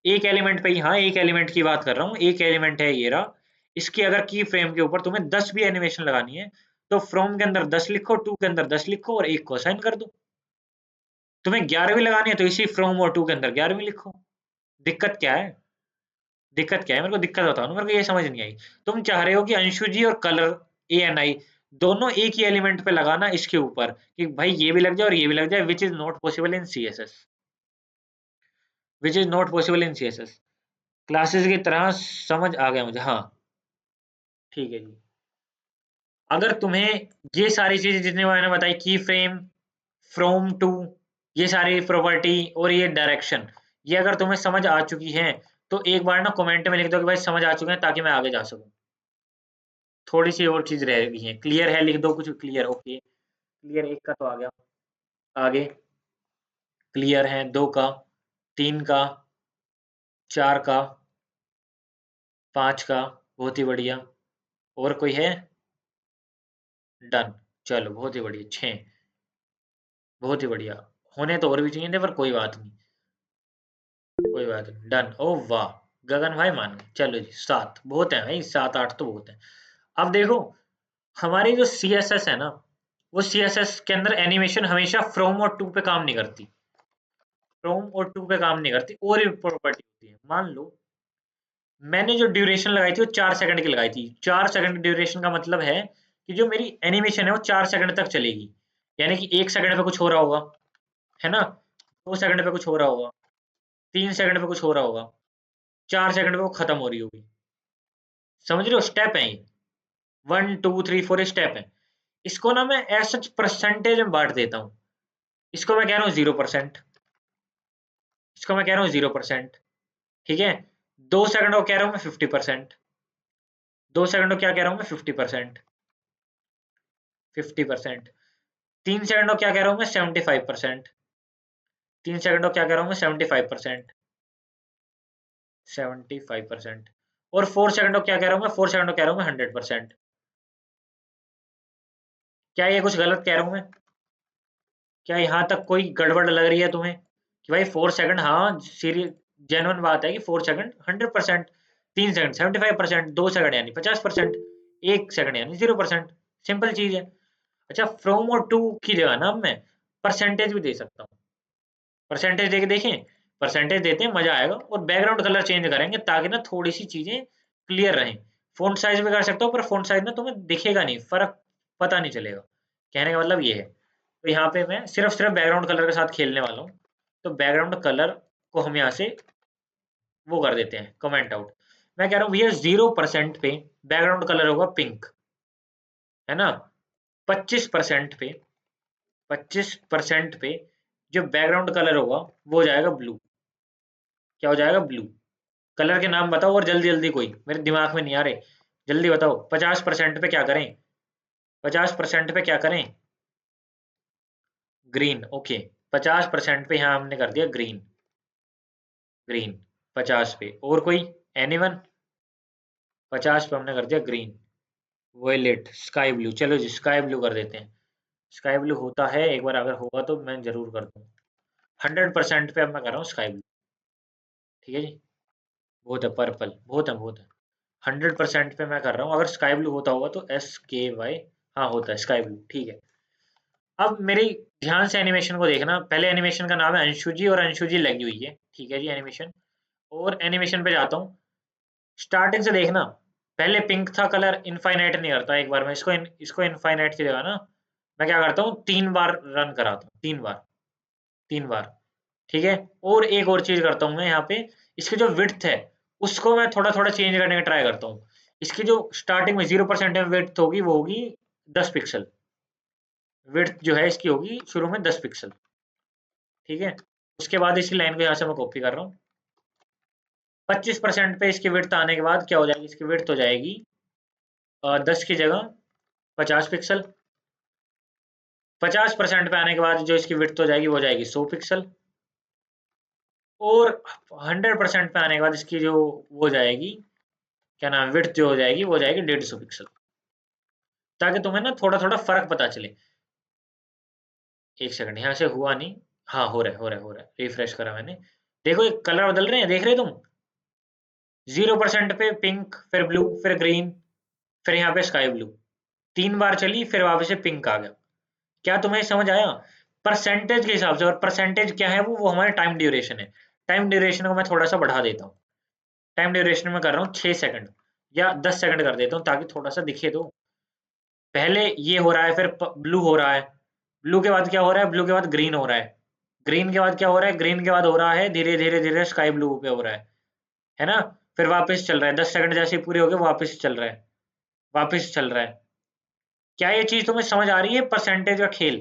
एक एलिमेंट पे ही, हाँ, एक एलिमेंट की बात कर रहा हूँ, एक एलिमेंट है ये रहा। इसकी अगर की फ्रेम के ऊपर तुम्हें 10 भी एनिमेशन लगानी है, तो फ्रॉम के अंदर 10 लिखो, टू के अंदर 10 लिखो और एक को असाइन कर दो। तुम्हें 11वीं लगानी है तो इसी फ्रॉम और टू के अंदर 11वीं लिखो। दिक्कत क्या है? दिक्कत क्या है? मेरे को दिक्कत बताओ ना, मेरे को ये समझ नहीं आई। तुम चाह रहे हो कि अंशु जी और कलर ANI दोनों एक ही एलिमेंट पे लगाना इसके ऊपर, कि भाई ये भी लग जाए और ये भी लग जाए, which is not possible in CSS, which is not possible in CSS। Classes की तरह समझ आ गया मुझे, हाँ। ठीक है जी। अगर तुम्हें ये सारी चीजें जितनी मैंने बताई, की फ्रेम, फ्रॉम टू, ये सारी प्रॉपर्टी और ये डायरेक्शन, ये अगर तुम्हें समझ आ चुकी है, तो एक बार ना कमेंट में लिख दो कि भाई समझ आ चुके हैं, ताकि मैं आगे जा सकूं। थोड़ी सी और चीज रह गई है। क्लियर है लिख दो कुछ, क्लियर, ओके। क्लियर एक का तो आ गया। आगे क्लियर है, दो का, तीन का, चार का, पांच का, बहुत ही बढ़िया। और कोई है? डन। चलो बहुत ही बढ़िया, छह, बहुत ही बढ़िया। होने तो और भी चाहिए थे, पर कोई बात नहीं, कोई बात नहीं, डन। ओ वाह, गगन भाई मान गए। चलो जी, सात बहुत है भाई, सात आठ तो बहुत है। अब देखो, हमारी जो CSS है ना, वो CSS के अंदर एनिमेशन हमेशा फ्रॉम और टू पे काम नहीं करती। फ्रॉम और टू पे काम नहीं करती, और भी प्रॉपर्टी होती है। मान लो मैंने जो ड्यूरेशन लगाई थी वो 4 सेकंड की लगाई थी। 4 सेकंड ड्यूरेशन का मतलब है कि जो मेरी एनिमेशन है वो 4 सेकंड तक चलेगी। यानी कि 1 सेकंड पे कुछ हो रहा होगा, है ना, 2 सेकंड पे कुछ हो रहा होगा, 3 सेकंड पे कुछ हो रहा होगा, 4 सेकंड पे वो खत्म हो रही होगी। समझ रहे हो? स्टेप है ये, 1 2 3 4 स्टेप है। इसको ना मैं एज सच परसेंटेज में बांट देता हूँ। इसको मैं कह रहा हूँ 0%, इसको मैं कह रहा हूँ 0%। ठीक है, 2 सेकंड को कह रहा हूँ मैं 50%, 2 सेकंड को क्या कह रहा हूँ मैं 50%, 50%। 3 सेकंड को क्या कह रहा हूँ मैं 75%, 3 सेकंड को क्या कह रहा हूँ मैं 75%, 75%। और 4 सेकंड को क्या कह रहा हूँ मैं, 4 सेकंड को कह रहा हूँ मैं 100%। क्या ये कुछ गलत कह रहा हूँ मैं? क्या यहाँ तक कोई गड़बड़ लग रही है तुम्हें कि भाई 4 सेकंड, हाँ सीरियस जेन्युइन बात है कि 4 सेकंड 100%, 3 सेकंड 75%, 2 सेकंड यानी 50%, 1 सेकंड यानी 0%। सिंपल चीज है। अच्छा, फ्रॉम और टू की जगह ना अब मैं परसेंटेज भी दे सकता हूँ। परसेंटेज देके देखें? परसेंटेज देते हैं, मजा आएगा। और बैकग्राउंड कलर चेंज करेंगे ताकि ना थोड़ी सी चीजें क्लियर रहें। फ़ॉन्ट साइज भी कर सकता हूँ, पर फ़ॉन्ट साइज ना तुम्हें दिखेगा नहीं, फर्क पता नहीं चलेगा। कहने का मतलब ये है। तो यहाँ पे मैं सिर्फ बैकग्राउंड कलर के साथ खेलने वाला हूँ। तो बैकग्राउंड कलर को हम यहाँ से वो कर देते हैं, कमेंट आउट। मैं कह रहा हूँ भैया 0% पे बैकग्राउंड कलर होगा पिंक, है ना। 25% पे, 25% पे जो बैकग्राउंड कलर होगा वो हो जाएगा ब्लू। क्या हो जाएगा? ब्लू। कलर के नाम बताओ, और जल्दी जल्दी, कोई मेरे दिमाग में नहीं आ रहे। जल्दी बताओ, 50% पे क्या करें? 50% पे क्या करें? Green, okay. 50% पे यहाँ हमने कर दिया ग्रीन, ग्रीन 50 पे। और कोई? एनीवन? 50 पे हमने कर दिया ग्रीन। वोयलेट, स्काई ब्लू, चलो जी स्काई ब्लू कर देते हैं। स्काई ब्लू होता है, एक बार अगर होगा तो मैं जरूर कर दूँ। 100% पे अब मैं कर रहा हूँ स्काई ब्लू। ठीक है जी, बहुत है, पर्पल बहुत है, बहुत है। 100% पे मैं कर रहा हूँ। अगर स्काई ब्लू होता होगा तो SKY, हाँ होता है स्काई ब्लू, ठीक है। अब मेरी ध्यान से एनिमेशन को देखना। पहले एनिमेशन का नाम है अंशु जी, और अंशु जी लगी हुई है, ठीक है जी एनिमेशन। और एनिमेशन पे जाता हूँ, स्टार्टिंग से देखना। पहले पिंक था कलर, इनफाइनाइट नहीं करता, एक बार मैं इसको इनफाइनाइट की जगह ना मैं क्या करता हूँ, 3 बार रन कराता हूँ, 3 बार, 3 बार। ठीक है। और एक और चीज करता हूँ मैं यहाँ पे, इसकी जो विड्थ है उसको मैं थोड़ा थोड़ा चेंज करने का ट्राई करता हूँ। इसकी जो स्टार्टिंग में 0% में विड्थ होगी वो होगी 10 पिक्सल। विड्थ जो है इसकी होगी शुरू में 10 पिक्सल। ठीक है। उसके बाद इसी लाइन को यहाँ से मैं कॉपी कर रहा हूँ, 25% पे इसकी विड्थ आने के बाद क्या हो जाएगी, इसकी विड्थ हो जाएगी 10 की जगह 50 पिक्सल। 50% पे आने के बाद जो इसकी विड्थ हो जाएगी वो हो जाएगी 100 पिक्सल। और 100% पे आने के बाद इसकी जो वो हो जाएगी, क्या नाम, विड्थ जो हो जाएगी वो हो जाएगी 150 पिक्सल, ताकि तुम्हें ना थोड़ा थोड़ा फर्क पता चले। एक सेकंड, यहाँ से हुआ नहीं। हाँ, हो रहा है, रिफ्रेश करा मैंने। देखो ये कलर बदल रहे हैं, देख रहे हो तुम? 0% पे पिंक, फिर ब्लू, फिर ग्रीन, फिर यहाँ पे स्काई ब्लू। 3 बार चली, फिर वापस से पिंक आ गया। क्या तुम्हें समझ आया? परसेंटेज के हिसाब से। और परसेंटेज क्या है, वो हमारे टाइम ड्यूरेशन है। टाइम ड्यूरेशन को मैं थोड़ा सा बढ़ा देता हूँ। टाइम ड्यूरेशन में कर रहा हूँ 6 सेकंड या 10 सेकंड कर देता हूँ, ताकि थोड़ा सा दिखे। तो पहले ये हो रहा है, फिर ब्लू हो रहा है। ब्लू के बाद क्या हो रहा है, ब्लू के बाद ग्रीन हो रहा है। ग्रीन के बाद क्या हो रहा है, ग्रीन के बाद हो रहा है धीरे धीरे धीरे स्काई ब्लू पे हो रहा है ना? फिर वापस चल रहा है, 10 सेकंड जैसे ही पूरे हो गए वापस चल रहा है, वापस चल रहा है। क्या ये चीज तुम्हें समझ आ रही है, परसेंटेज का खेल?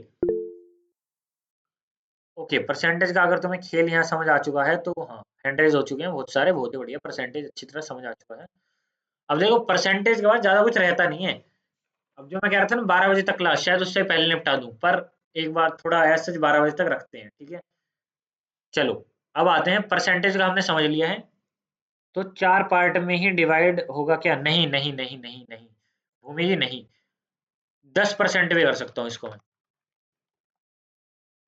ओके, परसेंटेज का अगर तुम्हें खेल यहाँ समझ आ चुका है तो हाँ, हैंड रेज हो चुके हैं बहुत सारे, बहुत ही बढ़िया, परसेंटेज अच्छी तरह समझ आ चुका है। अब देखो, परसेंटेज के बाद ज्यादा कुछ रहता नहीं है। अब जो मैं कह रहा था ना 12 बजे तक क्लास, शायद उससे पहले निपटा दूं, पर एक बार थोड़ा ऐसे 12 बजे तक रखते हैं, ठीक है? चलो, अब आते हैं, परसेंटेज का हमने समझ लिया है। तो 4 पार्ट में ही डिवाइड होगा क्या? नहीं नहीं नहीं नहीं नहीं, भूमि जी नहीं। 10% भी कर सकता हूँ इसको मैं।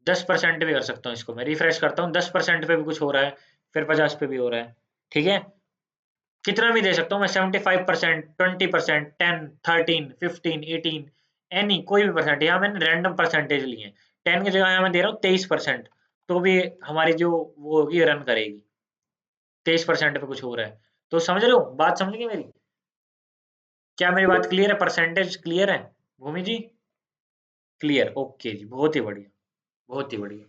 10% भी कर सकता हूँ इसको मैं। रिफ्रेश करता हूँ, 10% पे भी कुछ हो रहा है, फिर 50 पे भी हो रहा है। ठीक है, कितना भी दे सकता हूँ मैं, 75%, 20%, 10, 13, 15, 18, एनी कोई भी परसेंट। यहाँ मैंने रैंडम परसेंटेज लिए हैं। 10 की जगह यहाँ मैं दे रहा हूँ 23%, तो भी हमारी जो वो होगी रन करेगी। 23% पे कुछ हो रहा है, तो समझ रहे हो बात, समझ गए मेरी? क्या मेरी बात क्लियर है? परसेंटेज क्लियर है भूमि जी? क्लियर, ओके जी, बहुत ही बढ़िया, बहुत ही बढ़िया।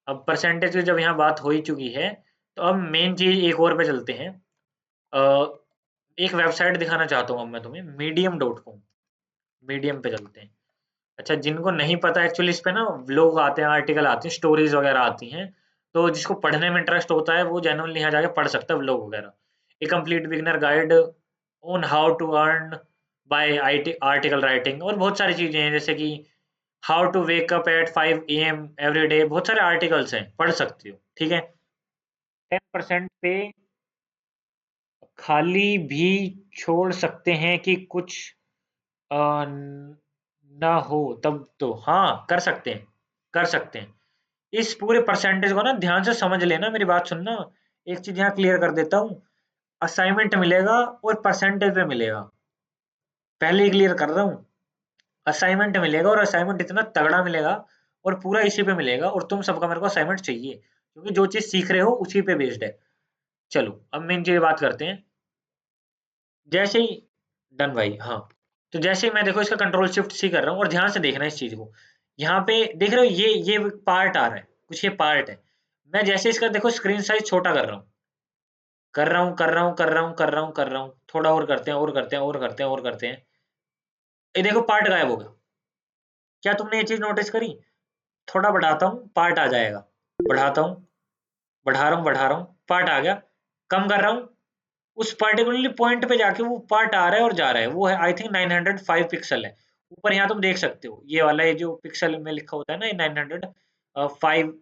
अब परसेंटेज की जब यहाँ बात हो ही चुकी है, तो अब मेन चीज एक और पे चलते हैं। एक वेबसाइट दिखाना चाहता हूँ अब मैं तुम्हें, medium.com। मीडियम पे चलते हैं। अच्छा, जिनको नहीं पता एक्चुअली, इस पे ना व्लॉग आते हैं, आर्टिकल आते हैं, स्टोरीज वगैरह आती हैं। तो जिसको पढ़ने में इंटरेस्ट होता है वो जेन्युइनली यहाँ जाके पढ़ सकता है व्लॉग वगैरह। A complete beginner guide on how to earn by IT article writing, और बहुत सारी चीजें हैं, जैसे कि how to wake up at 5 AM every day. बहुत सारे आर्टिकल्स हैं, पढ़ सकते हो, ठीक है? 10% पे खाली भी छोड़ सकते हैं कि कुछ ना हो, तब तो हाँ कर सकते हैं, कर सकते हैं। इस पूरे परसेंटेज को ना ध्यान से समझ लेना, मेरी बात सुनना। एक चीज यहाँ क्लियर कर देता हूँ, असाइनमेंट मिलेगा और परसेंटेज पे मिलेगा, पहले ही क्लियर कर रहा हूँ। असाइनमेंट मिलेगा, और असाइनमेंट इतना तगड़ा मिलेगा, और पूरा इसी पे मिलेगा, और तुम सबका मेरे को असाइनमेंट चाहिए, क्योंकि जो चीज सीख रहे हो उसी पे बेस्ड है। चलो, अब मेन चीज बात करते हैं। जैसे ही डन भाई, हाँ। तो जैसे ही मैं देखो इसका कंट्रोल शिफ्ट सी कर रहा हूँ, और ध्यान से देखना इस चीज को। यहाँ पे देख रहे हो, ये पार्ट आ रहा है, कुछ ये पार्ट है। मैं जैसे इसका देखो स्क्रीन साइज छोटा कर रहा हूँ, कर रहा हूँ, कर रहा हूँ, कर रहा हूँ, कर रहा हूँ, कर रहा हूँ, थोड़ा और करते हैं, और करते हैं, और करते हैं, और करते हैं। ये देखो पार्ट गायब हो गया। क्या तुमने ये चीज नोटिस करी? थोड़ा बढ़ाता हूँ, पार्ट आ जाएगा। बढ़ाता हूँ, बढ़ा रहा हूँ, बढ़ा रहा हूँ, पार्ट आ गया। कम कर रहा हूँ, उस पर्टिकुलरली पॉइंट पे जाके वो पार्ट आ रहा है और जा रहा है। वो है आई थिंक 905 पिक्सल है। ऊपर यहाँ तुम देख सकते हो, ये वाला, ये जो पिक्सल में लिखा होता है ना, ये 905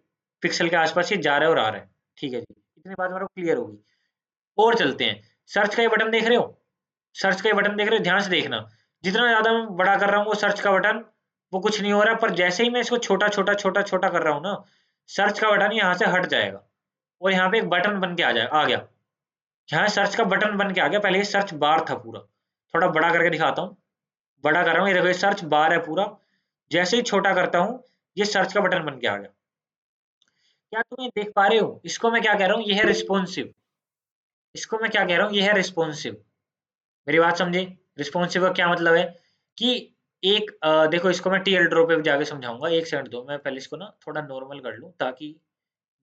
पिक्सल के आसपास ये जा रहा है और आ रहा है। ठीक है जी, इतनी बात मेरे को क्लियर होगी। और चलते हैं। सर्च का ये बटन देख रहे हो? सर्च का ये बटन देख रहे हो? ध्यान से देखना। जितना ज्यादा मैं बड़ा कर रहा हूँ वो सर्च का बटन, वो कुछ नहीं हो रहा, पर जैसे ही मैं इसको छोटा छोटा छोटा छोटा कर रहा हूँ ना, सर्च का बटन यहाँ से हट जाएगा, और यहाँ पे एक बटन बन के आ गया। यहाँ सर्च का बटन बन के आ गया, पहले ये सर्च बार था पूरा। थोड़ा बड़ा करके दिखाता हूँ, बड़ा कर रहा हूँ, ये देखो ये सर्च बार है पूरा। जैसे ही छोटा करता हूँ, ये सर्च का बटन बन के आ गया। क्या तुम ये देख पा रहे हो? इसको मैं क्या कह रहा हूँ, ये है रिस्पॉन्सिव। इसको मैं क्या कह रहा हूँ, ये है रिस्पॉन्सिव। मेरी बात समझे? रिस्पॉन्सिव का क्या मतलब है कि एक देखो, इसको मैं टीएल ड्रॉ पे जाके समझाऊंगा। एक सेकंड दो, मैं पहले इसको ना थोड़ा नॉर्मल कर लूँ, ताकि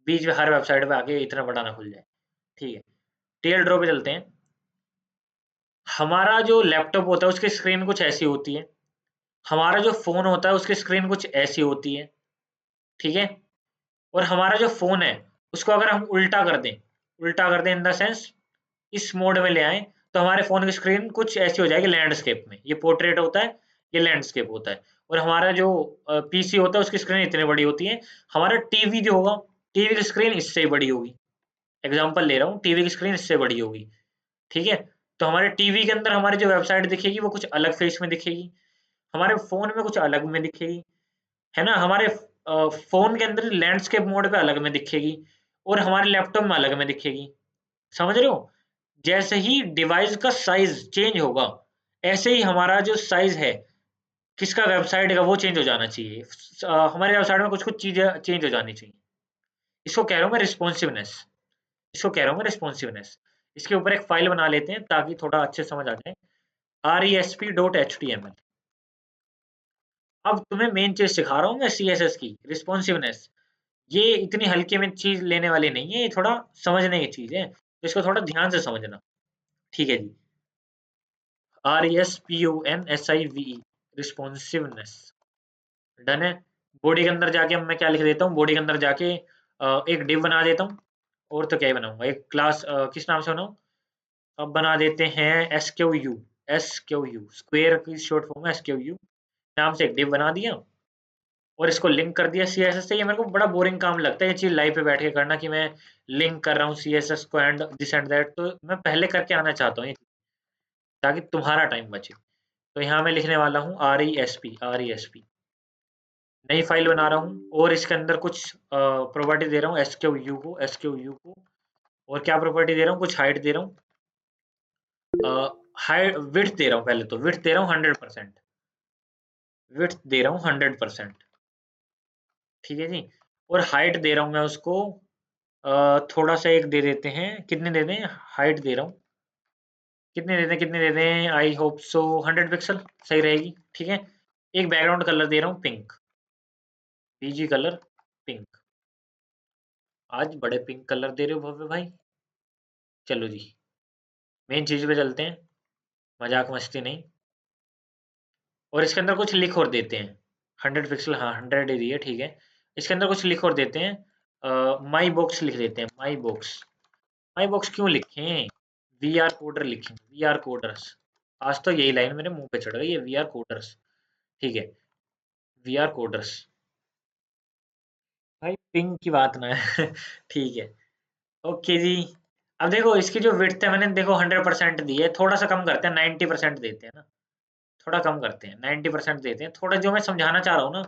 बीच में हर वेबसाइट पे आके इतना बड़ा ना खुल जाए। ठीक है, टीएल ड्रॉ पे चलते हैं। हमारा जो लैपटॉप होता है उसकी स्क्रीन कुछ ऐसी होती है, हमारा जो फोन होता है उसकी स्क्रीन कुछ ऐसी होती है, ठीक है? और हमारा जो फोन है, उसको अगर हम उल्टा कर दें, उल्टा कर दें इन द सेंस, इस मोड में ले आए तो हमारे फोन की स्क्रीन कुछ ऐसी हो जाएगी लैंडस्केप में। ये पोर्ट्रेट होता है, ये लैंडस्केप होता है, और हमारा जो पीसी होता है उसकी स्क्रीन इतनी बड़ी होती है। हमारा टीवी जो होगा, टीवी की स्क्रीन इससे बड़ी होगी। एग्जाम्पल ले रहा हूँ, टीवी की स्क्रीन इससे बड़ी होगी, ठीक है। तो हमारे टीवी के अंदर हमारी जो वेबसाइट दिखेगी वो कुछ अलग फेस में दिखेगी, हमारे फोन में कुछ अलग में दिखेगी, है ना। हमारे फोन के अंदर लैंडस्केप मोड पे अलग में दिखेगी, और हमारे लैपटॉप में अलग में दिखेगी। समझ रहे हो? जैसे ही डिवाइस का साइज चेंज होगा, ऐसे ही हमारा जो साइज है किसका, वेबसाइट का, वो चेंज हो जाना चाहिए। हमारे वेबसाइट में कुछ कुछ चीजें चेंज हो जानी चाहिए। इसको कह रहा हूँ मैं रिस्पॉन्सिवनेस। इसको कह रहा हूँ मैं रिस्पॉन्सिवनेस। इसके ऊपर एक फाइल बना लेते हैं ताकि थोड़ा अच्छे समझ आ जाए। resp.html। अब तुम्हें मेन चीज सिखा रहा हूँ मैं CSS की, रिस्पॉन्सिवनेस। ये इतनी हल्के में चीज लेने वाली नहीं है, ये थोड़ा समझने की चीज है, तो इसको थोड़ा ध्यान से समझना। ठीक है जी। RESPONSIVE, responsiveness. डन है। बॉडी के अंदर जाके अब मैं क्या लिख देता हूँ, बॉडी के अंदर जाके एक डिव बना देता हूँ। और तो क्या ही बनाऊंगा, एक क्लास किस नाम से बनाऊँ। अब बना देते हैं SQU। SQU स्क्वायर की शॉर्ट फॉर्म है, SQU नाम से एक डिव बना दिया, और इसको लिंक कर दिया CSS से। ये मेरे को बड़ा बोरिंग काम लगता है ये चीज लाइव पे बैठ के करना, कि मैं लिंक कर रहा हूँ CSS को एंड दिस एंड दैट। तो मैं पहले करके आना चाहता हूँ ये, ताकि तुम्हारा टाइम बचे। तो यहाँ मैं लिखने वाला हूँ RESP। नई फाइल बना रहा हूँ, और इसके अंदर कुछ प्रॉपर्टी दे रहा हूँ SQU को। और क्या प्रॉपर्टी दे रहा हूँ, कुछ हाइट दे रहा हूँ, हाइट विड्थ दे रहा हूँ। पहले तो विड्थ दे रहा हूँ 100%। विड्थ दे रहा हूँ 100%। ठीक है जी। और हाइट दे रहा हूँ मैं उसको थोड़ा सा एक दे देते हैं, कितने दे दें, हाइट दे रहा हूँ, कितने दे दें, आई होप सो 100 पिक्सल सही रहेगी। ठीक है। एक बैकग्राउंड कलर दे रहा हूँ पिंक, PG कलर पिंक। आज बड़े पिंक कलर दे रहे हो भव्य भाई। चलो जी, मेन चीज पे चलते हैं, मजाक मस्ती नहीं। और इसके अंदर कुछ लिख और देते हैं। 100 पिक्सल, हाँ 100 ही दिए, ठीक है। इसके अंदर कुछ लिख और देते हैं, माई बॉक्स लिख देते हैं, माई बॉक्स। माई बॉक्स क्यों लिखें, VR कोडर लिखें, VR कोडर्स। आज तो यही लाइन मेरे मुंह पे चढ़ गई है, VR कोडर्स। ठीक है, VR कोडर्स। भाई पिंक की बात ना है ठीक है, ओके जी। अब देखो इसकी जो विड्थ है मैंने देखो 100% दी है, थोड़ा सा कम करते हैं, 90% देते हैं ना। थोड़ा कम करते हैं, 90% देते हैं। थोड़ा जो मैं समझाना चाह रहा हूँ ना,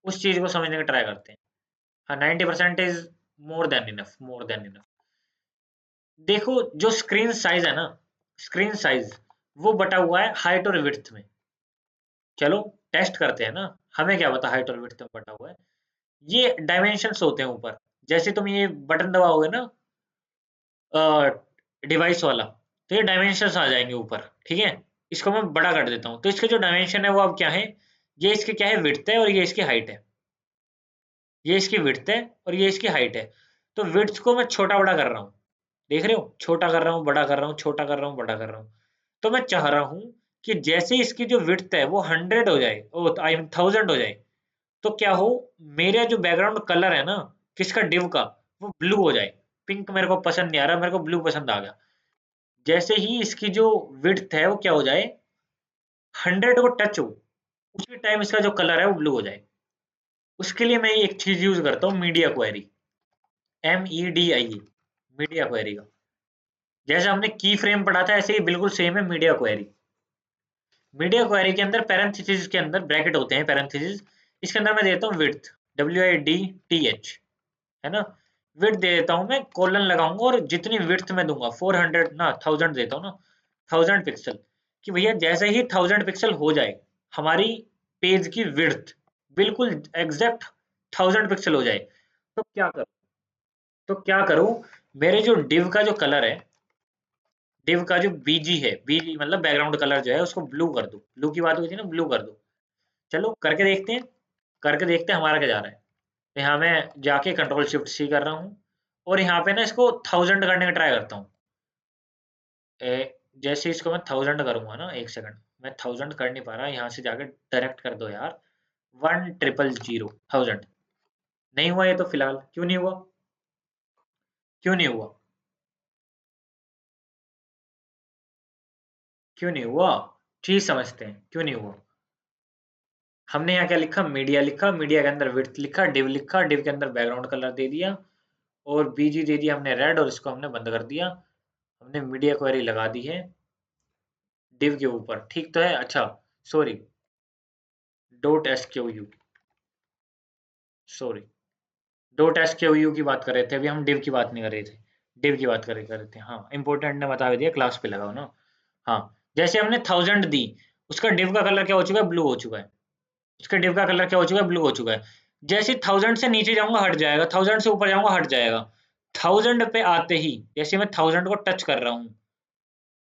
उस चीज को समझने का ट्राई करते हैं। हाँ 90% is more than enough, more than enough. देखो जो स्क्रीन साइज है ना, स्क्रीन साइज वो बटा हुआ है हाइट और विड्थ में। चलो टेस्ट करते हैं ना, हमें क्या पता हाइट और विड्थ में बटा हुआ है। ये डायमेंशंस होते हैं ऊपर। जैसे तुम ये बटन दबाओगे ना डिवाइस वाला, तो ये डायमेंशंस आ जाएंगे ऊपर। ठीक है। इसको मैं बड़ा कर देता हूँ, तो इसके जो डायमेंशन है वो अब क्या है, ये इसकी क्या है, विड्थ है, और ये इसकी हाइट है। ये इसकी विड्थ है और ये इसकी हाइट है। तो विड्थ को मैं छोटा बड़ा कर रहा हूँ, देख रहे हो, छोटा कर रहा हूँ, बड़ा कर रहा हूँ, छोटा कर रहा हूँ, बड़ा कर रहा हूँ। तो मैं चाह रहा हूँ कि जैसे इसकी जो विड्थ है वो 100 हो जाए, ओ आई मीन 1000 हो जाए, तो क्या हो, मेरा जो बैकग्राउंड कलर है ना किसका, डिव का, वो ब्लू हो जाए। पिंक मेरे को पसंद नहीं आ रहा, मेरे को ब्लू पसंद आ गया। जैसे ही इसकी जो विड्थ है वो क्या हो जाए, 100 को टच हो, उसी टाइम इसका जो कलर है वो ब्लू हो जाए। उसके लिए मैं एक चीज यूज करता हूँ, media query, MEDIA, media query का। जैसे हमने की फ्रेम पढ़ा था ऐसे ही बिल्कुल सेम है मीडिया क्वेरी। मीडिया क्वेरी के अंदर पैरेंथेसिस के अंदर ब्रैकेट होते हैं, पैरेंथेसिस। इसके अंदर मैं देता हूँ विड्थ, WIDTH, है ना। विड्थ दे देता हूँ मैं, कोलन लगाऊंगा, और जितनी विड्थ मैं दूंगा 400 ना 1000 देता हूँ ना, 1000 पिक्सल। कि भैया जैसे ही 1000 पिक्सल हो जाए, हमारी पेज की विड्थ बिल्कुल एग्जैक्ट 1000 पिक्सल हो जाए, तो क्या करूँ, मेरे जो डिव का जो कलर है, डिव का जो BG है, BG मतलब बैकग्राउंड कलर जो है उसको ब्लू कर दो। ब्लू की बात हुई थी ना, ब्लू कर दो। चलो करके देखते हैं, हमारा क्या जा रहा है। तो यहाँ मैं जाके Ctrl+Shift+C कर रहा हूँ, और यहाँ पे ना इसको 1000 करने का ट्राई करता हूँ। जैसे इसको मैं 1000 करूंगा ना, एक सेकंड, मैं 1000 कर नहीं पा रहा, यहाँ से जाके डायरेक्ट कर दो यार, 1000। नहीं हुआ ये तो, फिलहाल क्यों नहीं हुआ, क्यों नहीं हुआ। क्यों नहीं हुआ? चीज समझते हैं क्यों नहीं हुआ। हमने यहाँ क्या लिखा, मीडिया लिखा, मीडिया के अंदर विड्थ लिखा, डिव लिखा, डिव के अंदर बैकग्राउंड कलर दे दिया और बीजी दे दिया हमने रेड और इसको हमने बंद कर दिया। हमने मीडिया क्वेरी लगा दी है डिव के ऊपर, ठीक तो है? अच्छा sorry, dot S Q U, sorry dot S Q U की बात कर रहे थे अभी, हम डिव की बात नहीं कर रहे थे, डिव की बात कर रहे थे। हाँ इंपोर्टेंट ने बता दिया, क्लास पे लगाओ ना। हाँ जैसे हमने 1000 दी, उसका डिव का कलर क्या हो चुका है, ब्लू हो चुका है। उसके डिव का कलर क्या हो चुका है, ब्लू हो चुका है। जैसे 1000 से नीचे जाऊंगा हट जाएगा, 1000 से ऊपर जाऊंगा हट जाएगा। 1000 पे आते ही जैसे मैं 1000 को टच कर रहा हूँ,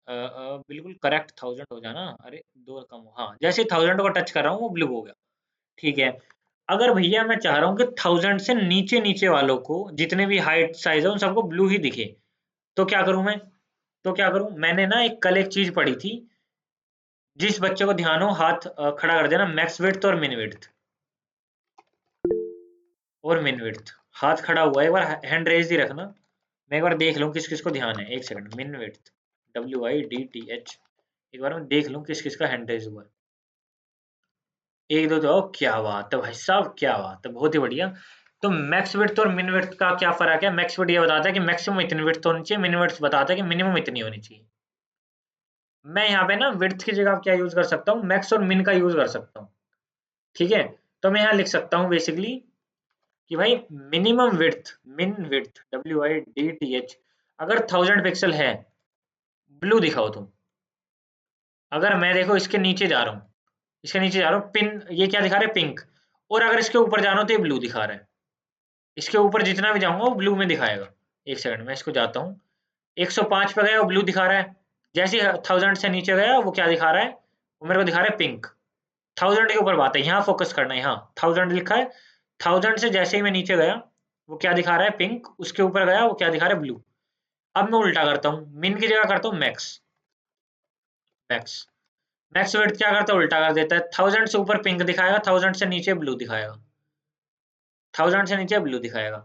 बिल्कुल करेक्ट 1000 हो जाना, अरे दो कम, हाँ जैसे 1000 को टच कर रहा हूँ वो ब्लू हो गया, ठीक है। अगर भैया मैं चाह रहा हूँ कि 1000 से नीचे नीचे वालों को जितने भी हाइट साइज है उन सबको ब्लू ही दिखे, तो क्या करूं मैं, तो क्या करूं, मैंने ना एक कल एक चीज पढ़ी थी, जिस बच्चे को ध्यान हो हाथ खड़ा कर देना, मैक्स विड्थ और मिन विड्थ, और मिन विड्थ, हाथ खड़ा हुआ है, एक बार हैंड रेज ही रखना, मैं एक बार देख लूं किस किस को ध्यान है, एक सेकंड, मिन विड्थ, WIDTH, एक बार मैं देख लूं किस किस का हैंड रेज हुआ है। एक दो तो क्या बात है भाई साहब, क्या बात है, बहुत ही बढ़िया। तो मैक्स विड्थ और मिन विड्थ का क्या फर्क है, मैक्स विड्थ ये बताता है कि मैक्सिमम इतनी विड्थ होनी चाहिए, मिन विड्थ बताता है कि मिनिमम इतनी होनी चाहिए। मैं यहाँ पे ना विड्थ की जगह क्या यूज कर सकता हूँ, मैक्स और मिन का यूज कर सकता हूँ, ठीक है। तो मैं यहाँ लिख सकता हूँ बेसिकली कि भाई मिनिमम विड्थ, मिन विड्थ WIDTH, अगर 1000 पिक्सल है, ब्लू दिखाओ तुम। अगर मैं देखो इसके नीचे जा रहा हूँ, इसके नीचे जा रहा हूँ, पिन ये क्या दिखा रहा है, पिंक, और अगर इसके ऊपर जाना हो तो ये ब्लू दिखा रहा है। इसके ऊपर जितना भी जाऊंगा वो ब्लू में दिखाएगा। एक सेकंड मैं इसको जाता हूँ, 105 पे गया वो ब्लू दिखा रहा है, जैसे ही 1000 से नीचे गया वो क्या दिखा रहा है, वो मेरे को दिखा रहा है पिंक। 1000 के ऊपर बात है, यहाँ फोकस करना है, यहाँ 1000 लिखा है, 1000 से जैसे ही मैं नीचे गया वो क्या दिखा रहा है, पिंक, उसके ऊपर गया वो क्या दिखा रहा है, ब्लू। अब मैं उल्टा करता हूँ, मिन की जगह करता हूँ मैक्स, मैक्स, मैक्स विड्थ क्या करता है, उल्टा कर देता है, 1000 से ऊपर पिंक दिखाएगा, 1000 से नीचे ब्लू दिखाएगा, 1000 से नीचे ब्लू दिखाएगा।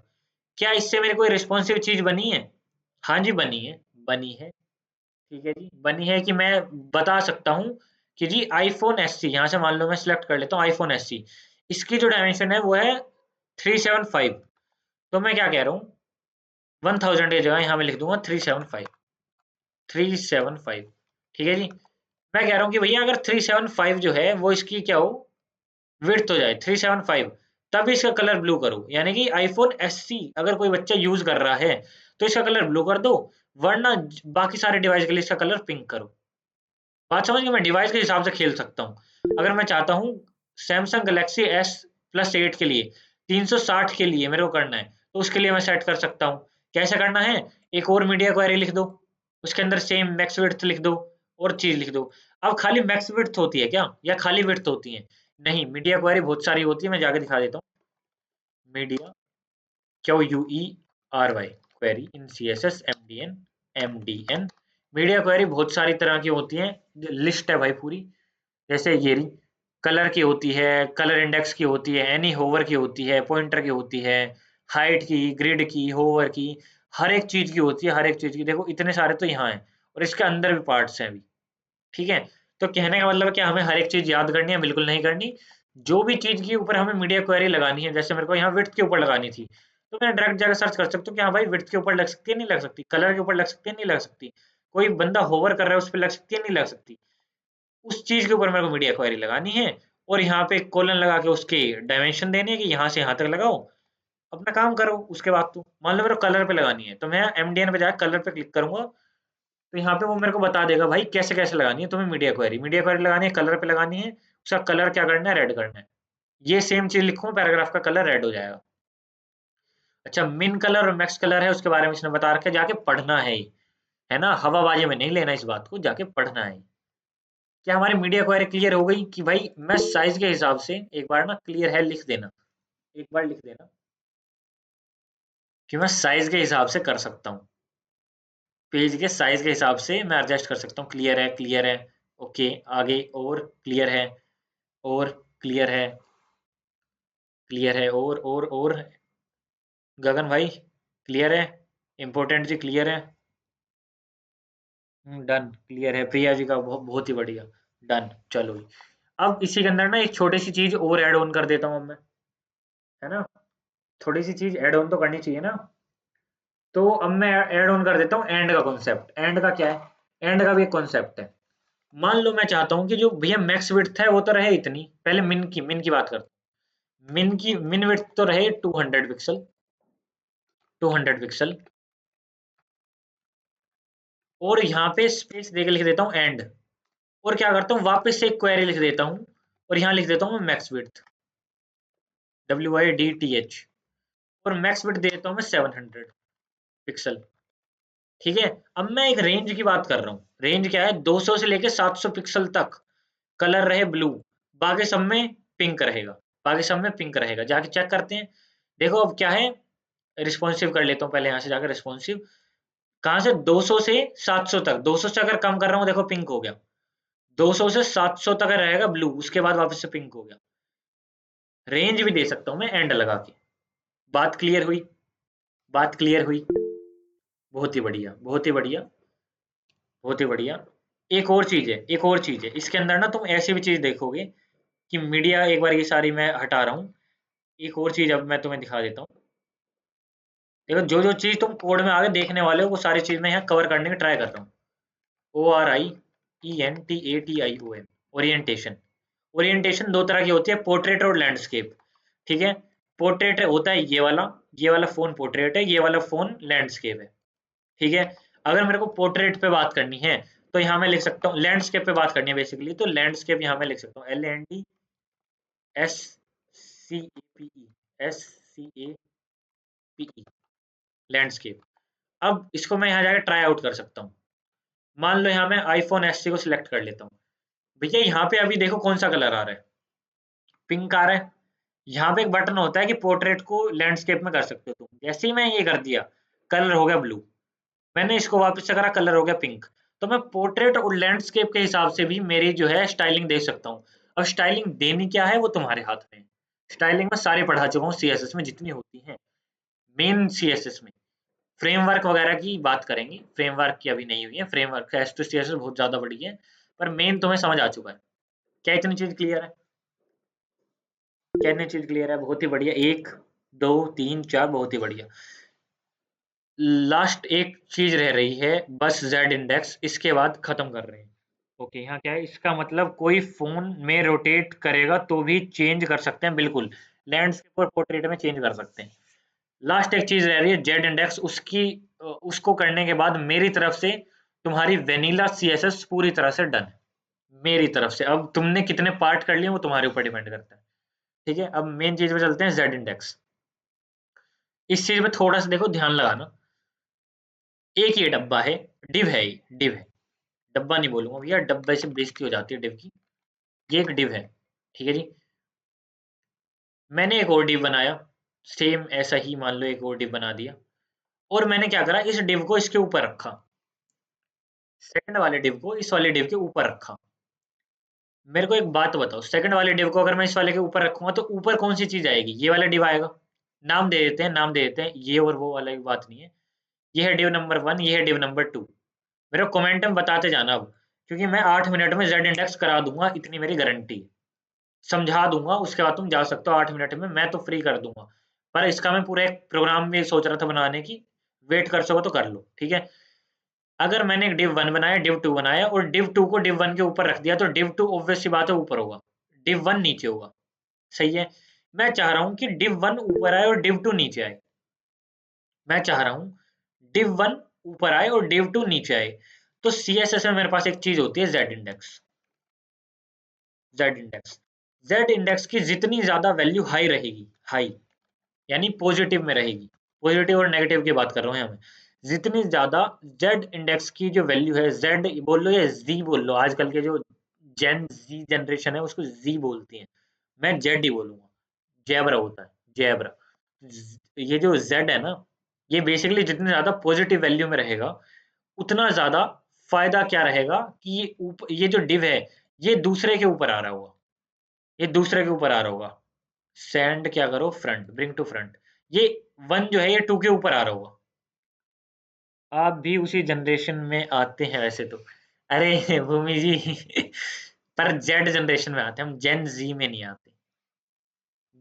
क्या इससे मेरे कोई रिस्पॉन्सिव चीज बनी है? हाँ जी बनी है, बनी है, ठीक है जी, बनी है कि मैं बता सकता हूँ कि जी आईफोन SC, यहाँ से मान लो मैं सिलेक्ट कर लेता हूँ आईफोन SC, इसकी जो डायमेंशन है वो है 375। तो मैं क्या कह रहा हूँ, 1000 की जगह यहाँ मैं लिख दूंगा 375, 375, ठीक है जी। मैं कह रहा हूँ कि भैया अगर 375 जो है वो इसकी क्या हो, विड्थ हो जाए 375, तब इसका कलर ब्लू करो, यानी कि आईफोन SC अगर कोई बच्चा यूज कर रहा है तो इसका कलर ब्लू कर दो, वरना बाकी सारे डिवाइस के लिए इसका कलर पिंक करो। बात समझ गए, मैं डिवाइस के हिसाब से खेल सकता हूँ। अगर मैं चाहता हूँ सैमसंग गैलेक्सी S+8 के लिए 360 के लिए मेरे को करना है, तो उसके लिए मैं सेट कर सकता हूँ। कैसे करना है, एक और मीडिया क्वेरी लिख दो, उसके अंदर सेम मैक्स विड्थ लिख दो और चीज लिख दो। अब खाली मैक्स विड्थ होती है क्या, या खाली विड्थ होती है? नहीं, मीडिया क्वेरी बहुत सारी होती है, मैं जाके दिखा देता हूँ। Media QUERY query in CSS MDN, media query बहुत सारी तरह की होती हैं, लिस्ट है भाई पूरी। जैसे ये रही, कलर की होती है, कलर इंडेक्स की होती है, एनी होवर की होती है, पॉइंटर की होती है, हाइट की, ग्रिड की, होवर की, हर एक चीज की होती है, हर एक चीज की। देखो इतने सारे तो यहाँ हैं और इसके अंदर भी पार्ट्स हैं अभी, ठीक है। तो कहने का मतलब है कि हमें हर एक चीज याद करनी है, बिल्कुल नहीं करनी। जो भी चीज के ऊपर हमें मीडिया क्वेरी लगानी है, जैसे मेरे को यहाँ विड्थ के ऊपर लगानी थी, तो मैं डायरेक्ट जाकर सर्च कर सकता हूँ कि हाँ भाई विड्थ के ऊपर लग सकती है, नहीं लग सकती, कलर के ऊपर लग सकती है, नहीं लग सकती, कोई बंदा होवर कर रहा है उस पर लग सकती है, नहीं लग सकती। उस चीज के ऊपर मेरे को मीडिया क्वेरी लगानी है, और यहाँ पे कोलन लगा के उसके डायमेंशन देने हैं कि यहाँ से यहाँ तक लगाओ, अपना काम करो। उसके बाद तो मान लो मेरे को कलर पे लगानी है, तो मैं MDN पे जाकर कलर पे क्लिक करूंगा, तो यहाँ पे वो मेरे को बता देगा भाई कैसे कैसे लगानी है तुम्हें मीडिया क्वेरी, मीडिया क्वेरी लगानी है, कलर पे लगानी है, उसका कलर क्या करना है, रेड करना है। ये सेम चीज लिखूं, पैराग्राफ का कलर रेड हो जाएगा। अच्छा मिन कलर और मैक्स कलर है, उसके बारे में इसने बता रखा है, जाके पढ़ना है ना, हवाबाजी में नहीं लेना, इस बात को जाके पढ़ना है। क्या हमारी मीडिया क्वेरी क्लियर हो गई कि भाई मैं साइज के हिसाब से, एक बार ना क्लियर है लिख देना, एक बार लिख देना कि मैं साइज के हिसाब से कर सकता हूँ, पेज के साइज के हिसाब से मैं एडजस्ट कर सकता हूँ। क्लियर है, क्लियर है, ओके आगे, और क्लियर है, और क्लियर है, क्लियर है, और गगन भाई क्लियर है, इम्पोर्टेंट जी क्लियर है, डन, क्लियर है प्रिया जी का, बहुत ही बढ़िया। डन, चलो जी। अब इसी के अंदर ना एक छोटी सी चीज और ऐड ऑन कर देता हूँ अब मैं, है ना? थोड़ी सी चीज ऐड ऑन तो करनी चाहिए ना। तो अब मैं ऐड ऑन कर देता हूँ एंड का कॉन्सेप्ट। एंड का क्या है? एंड का भी एक कॉन्सेप्ट है। मान लो मैं चाहता हूँ कि जो भैया मैक्स विड्थ है वो तो रहे इतनी, पहले मिन की बात करते हैं। मिन विड्थ तो रहे 200 पिक्सल, 200 पिक्सल। और यहाँ पे स्पेस देके लिख देता हूँ एंड। और क्या करता हूँ, वापस से एक क्वेरी लिख देता हूँ और यहाँ लिख देता हूँ मैं मैक्स विड्थ, WIDTH। और मैक्स विड्थ दे देता हूँ मैं 700 पिक्सल। ठीक है। अब मैं एक रेंज की बात कर रहा हूँ। रेंज क्या है? 200 से लेके 700 पिक्सल तक कलर रहे ब्लू, बाकी सब में पिंक रहेगा। बाकी सब में पिंक रहेगा। जाके चेक करते हैं। देखो अब क्या है, रिस्पॉन्सिव कर लेता हूँ पहले, यहाँ से जाकर रिस्पॉन्सिव। कहाँ से? 200 से 700 तक। 200 से अगर कम कर रहा हूँ, देखो पिंक हो गया। 200 से 700 तक रहेगा ब्लू, उसके बाद वापस से पिंक हो गया। रेंज भी दे सकता हूँ मैं एंड लगा के। बात क्लियर हुई? बात क्लियर हुई? बहुत ही बढ़िया, बहुत ही बढ़िया, बहुत ही बढ़िया। एक और चीज है, एक और चीज है इसके अंदर ना, तुम ऐसी भी चीज देखोगे कि मीडिया, एक बार ये सारी मैं हटा रहा हूँ। एक और चीज अब मैं तुम्हें दिखा देता हूँ। देखो जो जो चीज तुम कोड में आगे देखने वाले हो, वो सारी चीज मैं यहाँ कवर करने की ट्राई कर रहा हूँ। ORIENTATION, orientation. ओरिएंटेशन दो तरह की होती है, पोर्ट्रेट और लैंडस्केप। ठीक है। पोर्ट्रेट होता है ये वाला फोन पोर्ट्रेट है, ये वाला फोन लैंडस्केप है। ठीक है। अगर मेरे को पोर्ट्रेट पे बात करनी है तो यहाँ मैं लिख सकता हूँ, लैंडस्केप पे बात करनी है बेसिकली, तो लैंडस्केप यहाँ मैं लिख सकता हूँ LANDSCAPE, लैंडस्केप। अब इसको मैं यहाँ जाकर ट्राई आउट कर सकता हूँ। मान लो यहाँ मैं आईफोन SC को सिलेक्ट कर लेता हूँ। भैया यहाँ पे अभी देखो कौन सा कलर आ रहा है, पिंक आ रहा है। यहाँ पे एक बटन होता है कि पोर्ट्रेट को लैंडस्केप में कर सकते हो तुम। जैसे ही मैं ये कर दिया, कलर हो गया ब्लू। मैंने इसको वापस से करा, कलर हो गया पिंक। तो मैं पोर्ट्रेट और लैंडस्केप के हिसाब से भी मेरी जो है स्टाइलिंग दे सकता हूँ। अब स्टाइलिंग देनी क्या है वो तुम्हारे हाथ में है। स्टाइलिंग में सारे पढ़ा चुका हूँ CSS में, जितनी होती है मेन CSS में। फ्रेमवर्क वगैरह की बात करेंगे, फ्रेमवर्क की अभी नहीं हुई है। फ्रेमवर्क CSS बहुत ज्यादा बड़ी है, पर मेन तुम्हें समझ आ चुका है। क्या इतनी चीज क्लियर है? क्या इतनी चीज क्लियर है? बहुत ही बढ़िया। एक, दो, तीन, चार, बहुत ही बढ़िया। लास्ट एक चीज रह रही है बस, जेड इंडेक्स। इसके बाद खत्म कर रहे हैं। ओके, यहाँ क्या है, इसका मतलब कोई फोन में रोटेट करेगा तो भी चेंज कर सकते हैं, बिल्कुल। लैंडस्केप और पोर्ट्रेट में चेंज कर सकते हैं। लास्ट एक चीज रह रही है जेड इंडेक्स। उसको करने के बाद मेरी तरफ से तुम्हारी वेनिला CSS पूरी तरह से डन है। मेरी तरफ से। अब तुमने कितने पार्ट कर लिए वो तुम्हारे ऊपर डिपेंड करता है। ठीक है। अब मेन चीज पे चलते हैं, जेड इंडेक्स। इस चीज में थोड़ा सा देखो ध्यान लगाना। एक ये डब्बा है, डिव है, ये डिव है। डब्बा नहीं बोलूंगा भैया, डब्बे से बेइज्जती हो जाती है डिव की। ये एक डिव है। ठीक है जी। मैंने एक और डिव बनाया, सेम ऐसा ही मान लो एक और डिव बना दिया। और मैंने क्या करा, इस डिव को इसके ऊपर रखा। सेकंड वाले डिव को इस वाले डिव के ऊपर रखा। मेरे को एक बात बताओ, सेकंड वाले डिव को अगर मैं इस वाले के ऊपर रखूंगा तो ऊपर कौन सी चीज आएगी? ये वाला डिव आएगा। नाम दे देते हैं, नाम दे देते हैं, ये और वो वाला, बात नहीं है। ये है डिव नंबर 1, ये है डिव नंबर 2। मेरे को कमेंट में बताते जाना अब, क्योंकि मैं 8 मिनट में जेड इंडेक्स करा दूंगा, इतनी मेरी गारंटी है। समझा दूंगा, उसके बाद तुम जा सकते हो 8 मिनट में, मैं तो फ्री कर दूंगा। पर इसका मैं पूरा एक प्रोग्राम भी सोच रहा था बनाने की। वेट कर सको तो कर लो। ठीक है। अगर मैंने एक डिव 1 बनाया, डिव 2 बनाया और डिव 2 को डिव 1 के ऊपर रख दिया, तो डिव 2 ऑब्वियस सी बात है ऊपर होगा, डिव 1 नीचे होगा। सही है। मैं चाह रहा हूं कि डिव 1 ऊपर आए और डिव 2 नीचे आए। मैं चाह रहा हूं डिव 1 ऊपर आए और डिव 2 नीचे आए। तो CSS में मेरे पास एक चीज होती है, Z index. Z index, Z index की जितनी ज्यादा वैल्यू हाई रहेगी, हाई यानी पॉजिटिव में रहेगी, पॉजिटिव और नेगेटिव की बात कर रहा हूँ यहाँ मैं। जितनी ज्यादा जेड इंडेक्स की जो वैल्यू है, जेड बोल लो या जी बोल लो, आजकल के जो जेन जी जनरेशन है उसको जी बोलती है। मैं जेड ही बोलूंगा। जैबरा होता है, जैबरा। ये जो जेड है ना, ये बेसिकली जितनी ज्यादा पॉजिटिव वैल्यू में रहेगा, उतना ज्यादा फायदा क्या रहेगा कि ये जो डिव है, ये दूसरे के ऊपर आ रहा होगा। ये दूसरे के ऊपर आ रहा होगा। सेंड क्या करो, फ्रंट, ब्रिंग टू फ्रंट। ये 1 जो है ये 2 के ऊपर आ रहा होगा। आप भी उसी जनरेशन में आते हैं वैसे तो। अरे भूमि जी पर जेड जनरेशन में आते हैं हम, जेन जी में नहीं आते,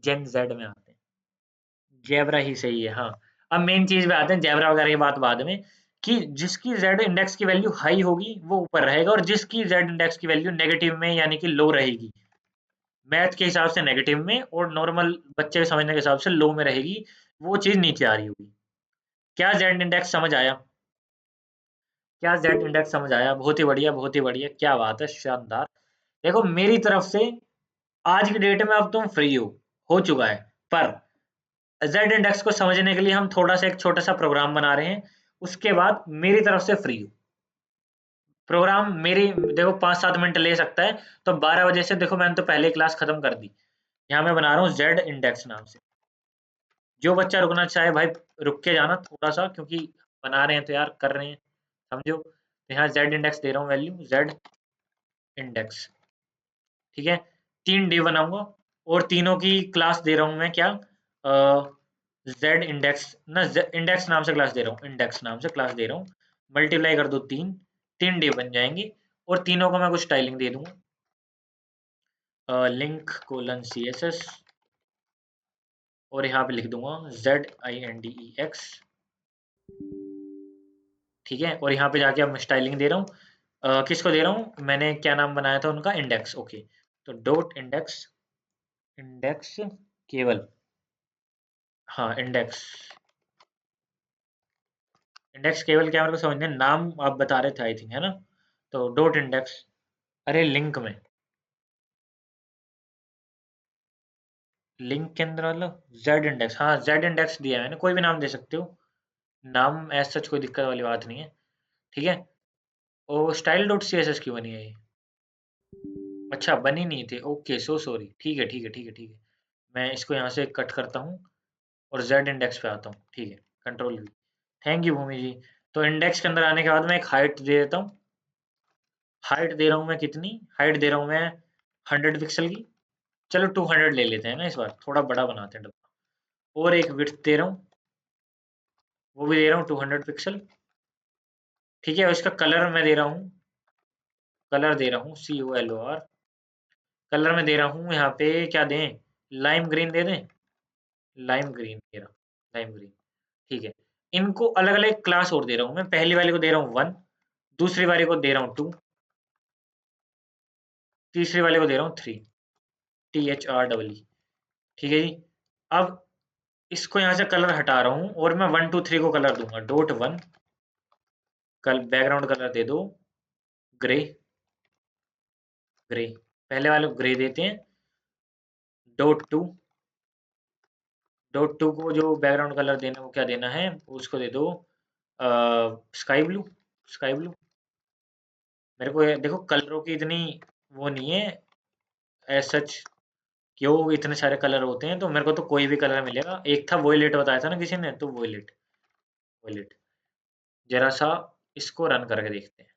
जेन जेड में आते हैं। जेब्रा ही सही है, हाँ। अब मेन चीज पे आते हैं, जेब्रा वगैरह की बात बाद में, कि जिसकी जेड इंडेक्स की वैल्यू हाई होगी वो ऊपर रहेगा, और जिसकी जेड इंडेक्स की वैल्यू नेगेटिव में यानी कि लो रहेगी, मैथ के हिसाब से नेगेटिव में और नॉर्मल बच्चे के समझने के हिसाब से लो में रहेगी, वो चीज नीचे आ रही होगी। क्या जेड इंडेक्स समझ आया? क्या जेड इंडेक्स समझ आया? बहुत ही बढ़िया, बहुत ही बढ़िया, क्या बात है, शानदार। देखो मेरी तरफ से आज की डेट में अब तुम फ्री हो चुका है, पर जेड इंडेक्स को समझने के लिए हम थोड़ा सा एक छोटा सा प्रोग्राम बना रहे हैं, उसके बाद मेरी तरफ से फ्री हो। प्रोग्राम मेरी देखो 5-7 मिनट ले सकता है, तो 12 बजे से देखो मैंने तो पहले क्लास खत्म कर दी। यहाँ मैं बना रहा हूँ जेड इंडेक्स नाम से। जो बच्चा रुकना चाहे भाई रुक के जाना थोड़ा सा, क्योंकि बना रहे हैं तो यार कर रहे हैं, समझो। तो यहाँ जेड इंडेक्स दे रहा हूँ, वैल्यू जेड इंडेक्स, ठीक है। 3 डे बनाऊंगा और तीनों की क्लास दे रहा हूँ मैं क्या, जेड इंडेक्स ना, इंडेक्स नाम से क्लास दे रहा हूँ, इंडेक्स नाम से क्लास दे रहा हूँ। मल्टीप्लाई कर दो 3 डे बन जाएंगे, और तीनों को मैं कुछ स्टाइलिंग दे दूंगा, link colon C S S, और यहाँ पे लिख दूंगा ZINDEX, ठीक है। और यहाँ पे जाके अब मैं स्टाइलिंग दे रहा हूँ, किसको दे रहा हूँ, मैंने क्या नाम बनाया था उनका, इंडेक्स, ओके। तो डॉट इंडेक्स, इंडेक्स केवल, हाँ इंडेक्स, इंडेक्स केवल क्या, मेरे को समझने नाम आप बता रहे थे आई थिंक, है ना। तो डॉट इंडेक्स, अरे लिंक में, लिंक के अंदर मतलब जेड इंडेक्स, हाँ जेड इंडेक्स दिया है मैंने, कोई भी नाम दे सकते हो, नाम एज सच कोई दिक्कत वाली बात नहीं है, ठीक है। और style dot C S S क्यों बनी है ये? अच्छा बनी नहीं थी, ओके सो सॉरी, ठीक है ठीक है ठीक है ठीक है। मैं इसको यहाँ से कट करता हूँ और जेड इंडेक्स पे आता हूँ, ठीक है, कंट्रोल वी। थैंक यू भूमि जी। तो इंडेक्स के अंदर आने के बाद मैं एक हाइट दे देता हूँ, हाइट दे रहा हूँ मैं कितनी, हाइट दे रहा हूँ मैं 100 पिक्सल की, चलो 200 ले लेते हैं ना, इस बार थोड़ा बड़ा बनाते हैं डब्बा। और एक विड्थ दे रहा हूँ, वो भी दे रहा हूँ 200 पिक्सल, ठीक है। और इसका कलर मैं दे रहा हूँ, कलर दे रहा हूँ COLOR, कलर में दे रहा हूँ यहाँ पे क्या दें, लाइम ग्रीन दे दें, लाइम ग्रीन दे रहा हूँ, लाइम ग्रीन, ठीक है। इनको अलग अलग क्लास और दे रहा हूँ मैं, पहली वाले को दे रहा हूँ 1, दूसरी वाले को दे रहा हूँ 2, तीसरी वाले को दे रहा हूँ 3, THREE, ठीक है जी। अब इसको यहाँ से कलर हटा रहा हूँ और मैं 1 2 3 को कलर दूंगा, डॉट 1, कल बैकग्राउंड कलर दे दो ग्रे, ग्रे, पहले वाले को ग्रे देते हैं, डॉट 2, डॉट 2 को जो बैकग्राउंड कलर देना है वो क्या देना है, उसको दे दो स्काई ब्लू, स्काई ब्लू। मेरे को देखो कलरों की इतनी वो नहीं है एज सच, क्यों इतने सारे कलर होते हैं, तो मेरे को तो कोई भी कलर मिलेगा। एक था वोयलेट बताया था ना किसी ने, तो वोयलेट, वोयलेट। जरा सा इसको रन करके देखते हैं,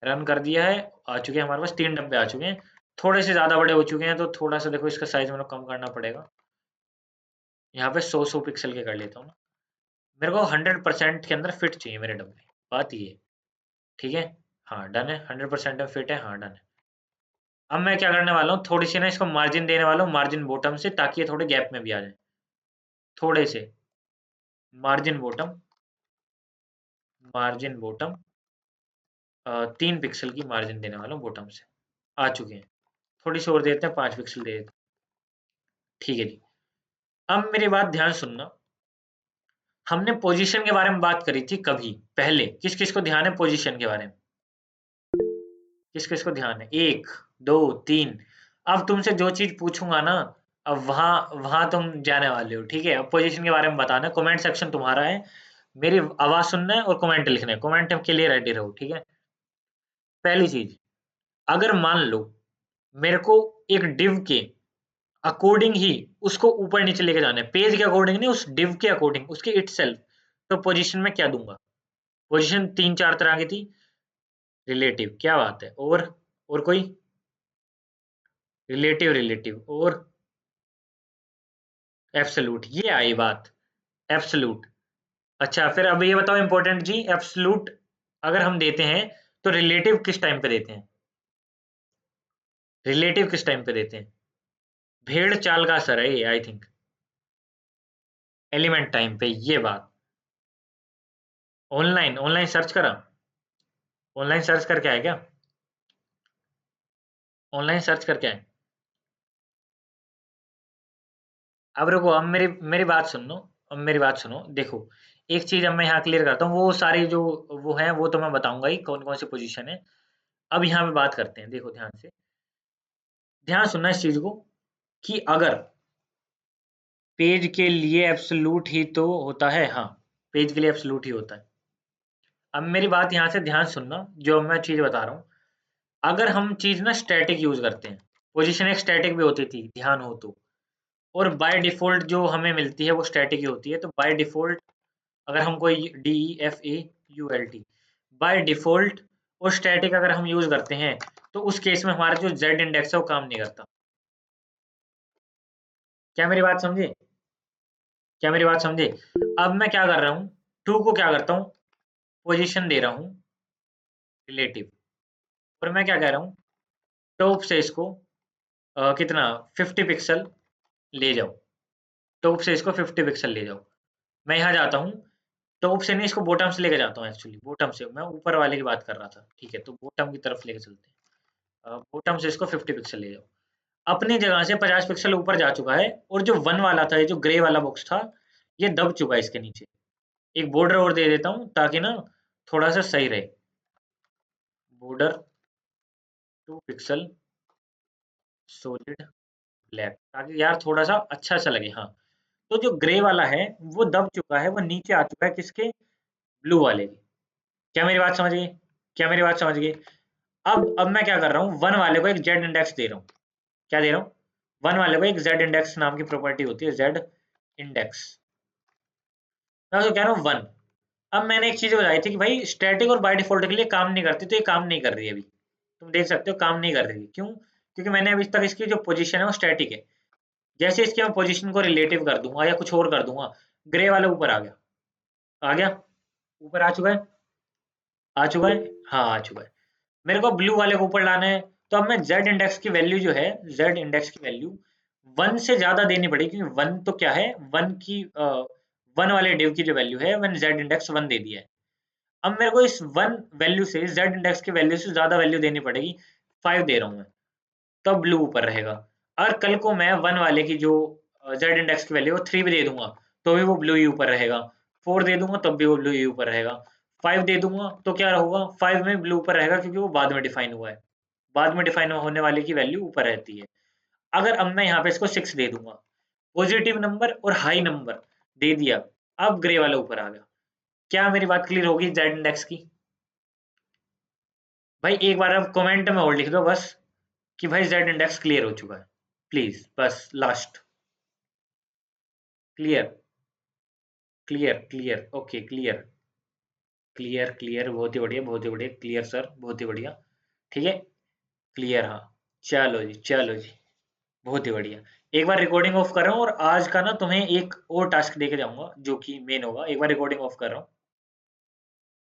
रन कर दिया है, आ चुके हैं हमारे पास 3 डब्बे आ चुके हैं, थोड़े से ज़्यादा बड़े हो चुके हैं, तो थोड़ा सा देखो इसका साइज मेरे को कम करना पड़ेगा, यहाँ पे 100 पिक्सल के कर लेता हूँ ना। मेरे को 100% के अंदर फिट चाहिए मेरे डब्बे, बात ये है, ठीक है। हाँ डन है, 100% में फिट है, हाँ डन है। अब मैं क्या करने वाला हूँ, थोड़ी सी ना इसको मार्जिन देने वाला हूँ, मार्जिन बॉटम से, ताकि ये थोड़े गैप में भी आ जाए, थोड़े से margin bottom, margin bottom 3 pixel की मार्जिन देने वाला हूँ बॉटम से, आ चुके हैं। थोड़ी सी और देते हैं, 5 पिक्सल दे देते हैं, ठीक है जी। अब मेरी बात ध्यान सुनना, हमने पोजीशन के बारे में बात करी थी कभी पहले, किस किस को ध्यान है पोजीशन के बारे में, किस किस को ध्यान है, 1 2 3। अब तुमसे जो चीज पूछूंगा ना, अब वहां वहां तुम जाने वाले हो, ठीक है। अब पोजीशन के बारे में बताना, कमेंट सेक्शन तुम्हारा है, मेरी आवाज सुनना है और कमेंट लिखना है, कमेंट के लिए रेडी रहो, ठीक है। पहली चीज, अगर मान लो मेरे को एक डिव के अकॉर्डिंग ही उसको ऊपर नीचे लेके जाना है, पेज के अकॉर्डिंग नहीं, उस डिव के अकॉर्डिंग, उसके इटसेल्फ, तो पोजीशन में क्या दूंगा, पोजीशन 3 4 तरह की थी, रिलेटिव, क्या बात है, और कोई, रिलेटिव, रिलेटिव और एब्सोल्यूट, ये आई बात, एब्सोल्यूट, अच्छा, फिर अब ये बताओ इंपॉर्टेंट जी, एब्सोल्यूट अगर हम देते हैं तो रिलेटिव किस टाइम पे देते हैं? रिलेटिव किस टाइम पे देते हैं? भेड़ चाल का असर है ये, आई थिंक एलिमेंट टाइम पे, ये बात। ऑनलाइन ऑनलाइन सर्च करा? ऑनलाइन सर्च करके आए क्या? ऑनलाइन सर्च करके आए? अब रुको, अब मेरी मेरी बात सुन लो। अब मेरी बात सुनो, देखो एक चीज अब मैं यहाँ क्लियर करता हूँ, वो सारी जो वो है वो तो मैं बताऊंगा ही कौन कौन सी पोजीशन है। अब यहाँ पे बात करते हैं, देखो ध्यान से, ध्यान सुनना इस चीज को, कि अगर पेज के लिए एब्सोल्यूट ही तो होता है, हाँ पेज के लिए एब्सोल्यूट ही होता है। अब मेरी बात यहाँ से ध्यान सुनना, जो मैं चीज बता रहा हूँ, अगर हम चीज ना स्टैटिक यूज करते हैं, पोजीशन एक स्टैटिक भी होती थी, ध्यान हो तो, और बाय डिफॉल्ट जो हमें मिलती है वो स्टैटिक ही होती है, तो बाय डिफॉल्ट अगर हम कोई DEFAULT बाय डिफॉल्ट और स्टैटिक अगर हम यूज करते हैं, तो उस केस में हमारा जो z इंडेक्स है वो काम नहीं करता। क्या मेरी बात समझे? क्या मेरी बात समझे? अब मैं क्या कर रहा हूँ, टू को क्या करता हूँ, पोजीशन दे रहा हूँ रिलेटिव, और मैं क्या कह रहा हूँ, टॉप से इसको कितना 50 पिक्सल ले जाओ, टॉप से इसको 50 पिक्सल ले जाओ। मैं यहाँ जाता हूँ, टॉप से नहीं इसको बॉटम से लेके जाता हूँ, एक्चुअली बॉटम से, मैं ऊपर वाले की बात कर रहा था, ठीक है, तो बॉटम की तरफ लेके चलते हैं। बॉटम से इसको 50 पिक्सल ले जाओ, अपनी जगह से 50 पिक्सल ऊपर जा चुका है, और जो वन वाला था, ये जो ग्रे वाला बॉक्स था, ये दब चुका है इसके नीचे। एक बॉर्डर और दे देता हूँ ताकि ना थोड़ा सा सही रहे, बॉर्डर 2 पिक्सल सॉलिड ब्लैक, ताकि यार थोड़ा सा अच्छा सा लगे, हाँ। तो जो ग्रे वाला है वो दब चुका है, वो नीचे आ चुका है किसके, ब्लू वाले के। क्या मेरी बात समझ गई? क्या मेरी बात समझ गई? अब मैं क्या कर रहा हूँ, वन वाले को एक जेड इंडेक्स दे रहा हूँ। क्या दे रहा हूँ? वन वाले को एक जेड इंडेक्स नाम की प्रॉपर्टी होती है, जेड इंडेक्स, मैं उसको कह रहा हूँ वन। अब मैंने एक चीज बताई थी कि भाई स्टैटिक और बाय डिफॉल्ट के लिए काम नहीं करती, तो ये काम नहीं कर रही है अभी, तुम देख सकते हो काम नहीं कर रही है। क्यों? क्योंकि मैंने अभी तक इसकी जो पोजीशन है वो स्टैटिक है। जैसे इसकी मैं पोजीशन को रिलेटिव कर दूंगा या कुछ और कर दूंगा, ग्रे वाला ऊपर आ गया, आ गया, ऊपर आ चुका है, आ चुका है, हाँ आ चुका है। मेरे को ब्लू वाले को ऊपर लाना है, तो अब मैं जेड इंडेक्स की वैल्यू जो है, जेड इंडेक्स की वैल्यू वन से ज्यादा देनी पड़ेगी, क्योंकि वन तो क्या है, वन की वन वाले डिव की जो वैल्यू है, मैंने जेड इंडेक्स वन दे दिया है। अब मेरे को इस वन वैल्यू से, जेड इंडेक्स की वैल्यू से ज्यादा वैल्यू देनी पड़ेगी, 5 दे रहा हूँ मैं, तब ब्लू ऊपर रहेगा। अगर कल को मैं वन वाले की जो जेड इंडेक्स की वैल्यू है वो 3 भी दे दूंगा, तो भी वो ब्लू ही ऊपर रहेगा। 4 दे दूंगा तब भी वो ब्लू ही ऊपर रहेगा। 5 दे दूंगा तो क्या होगा, 5 में ब्लू ऊपर रहेगा, क्योंकि वो बाद में डिफाइन हुआ है, बाद में डिफाइन होने वाले की वैल्यू ऊपर रहती है। अगर अब मैं यहाँ पे इसको 6 दे दूंगा, पॉजिटिव नंबर और हाई नंबर दे दिया, अब ग्रे वाला ऊपर आ गया। क्या मेरी बात क्लियर होगी जेड इंडेक्स की? भाई एक बार अब कमेंट में और लिख दो बस, कि भाई जेड इंडेक्स क्लियर हो चुका है, प्लीज, बस last. Clear, clear, clear, okay clear, clear, clear, बहुत ही बढ़िया, बहुत ही बढ़िया, क्लियर सर, बहुत ही बढ़िया। ठीक है, क्लियर, हाँ। चलो जी, चलो जी, बहुत ही बढ़िया। एक बार रिकॉर्डिंग ऑफ कर रहा हूँ, और आज का ना तुम्हें एक और टास्क देके जाऊंगा जो कि मेन होगा। एक बार रिकॉर्डिंग ऑफ कर रहा हूँ।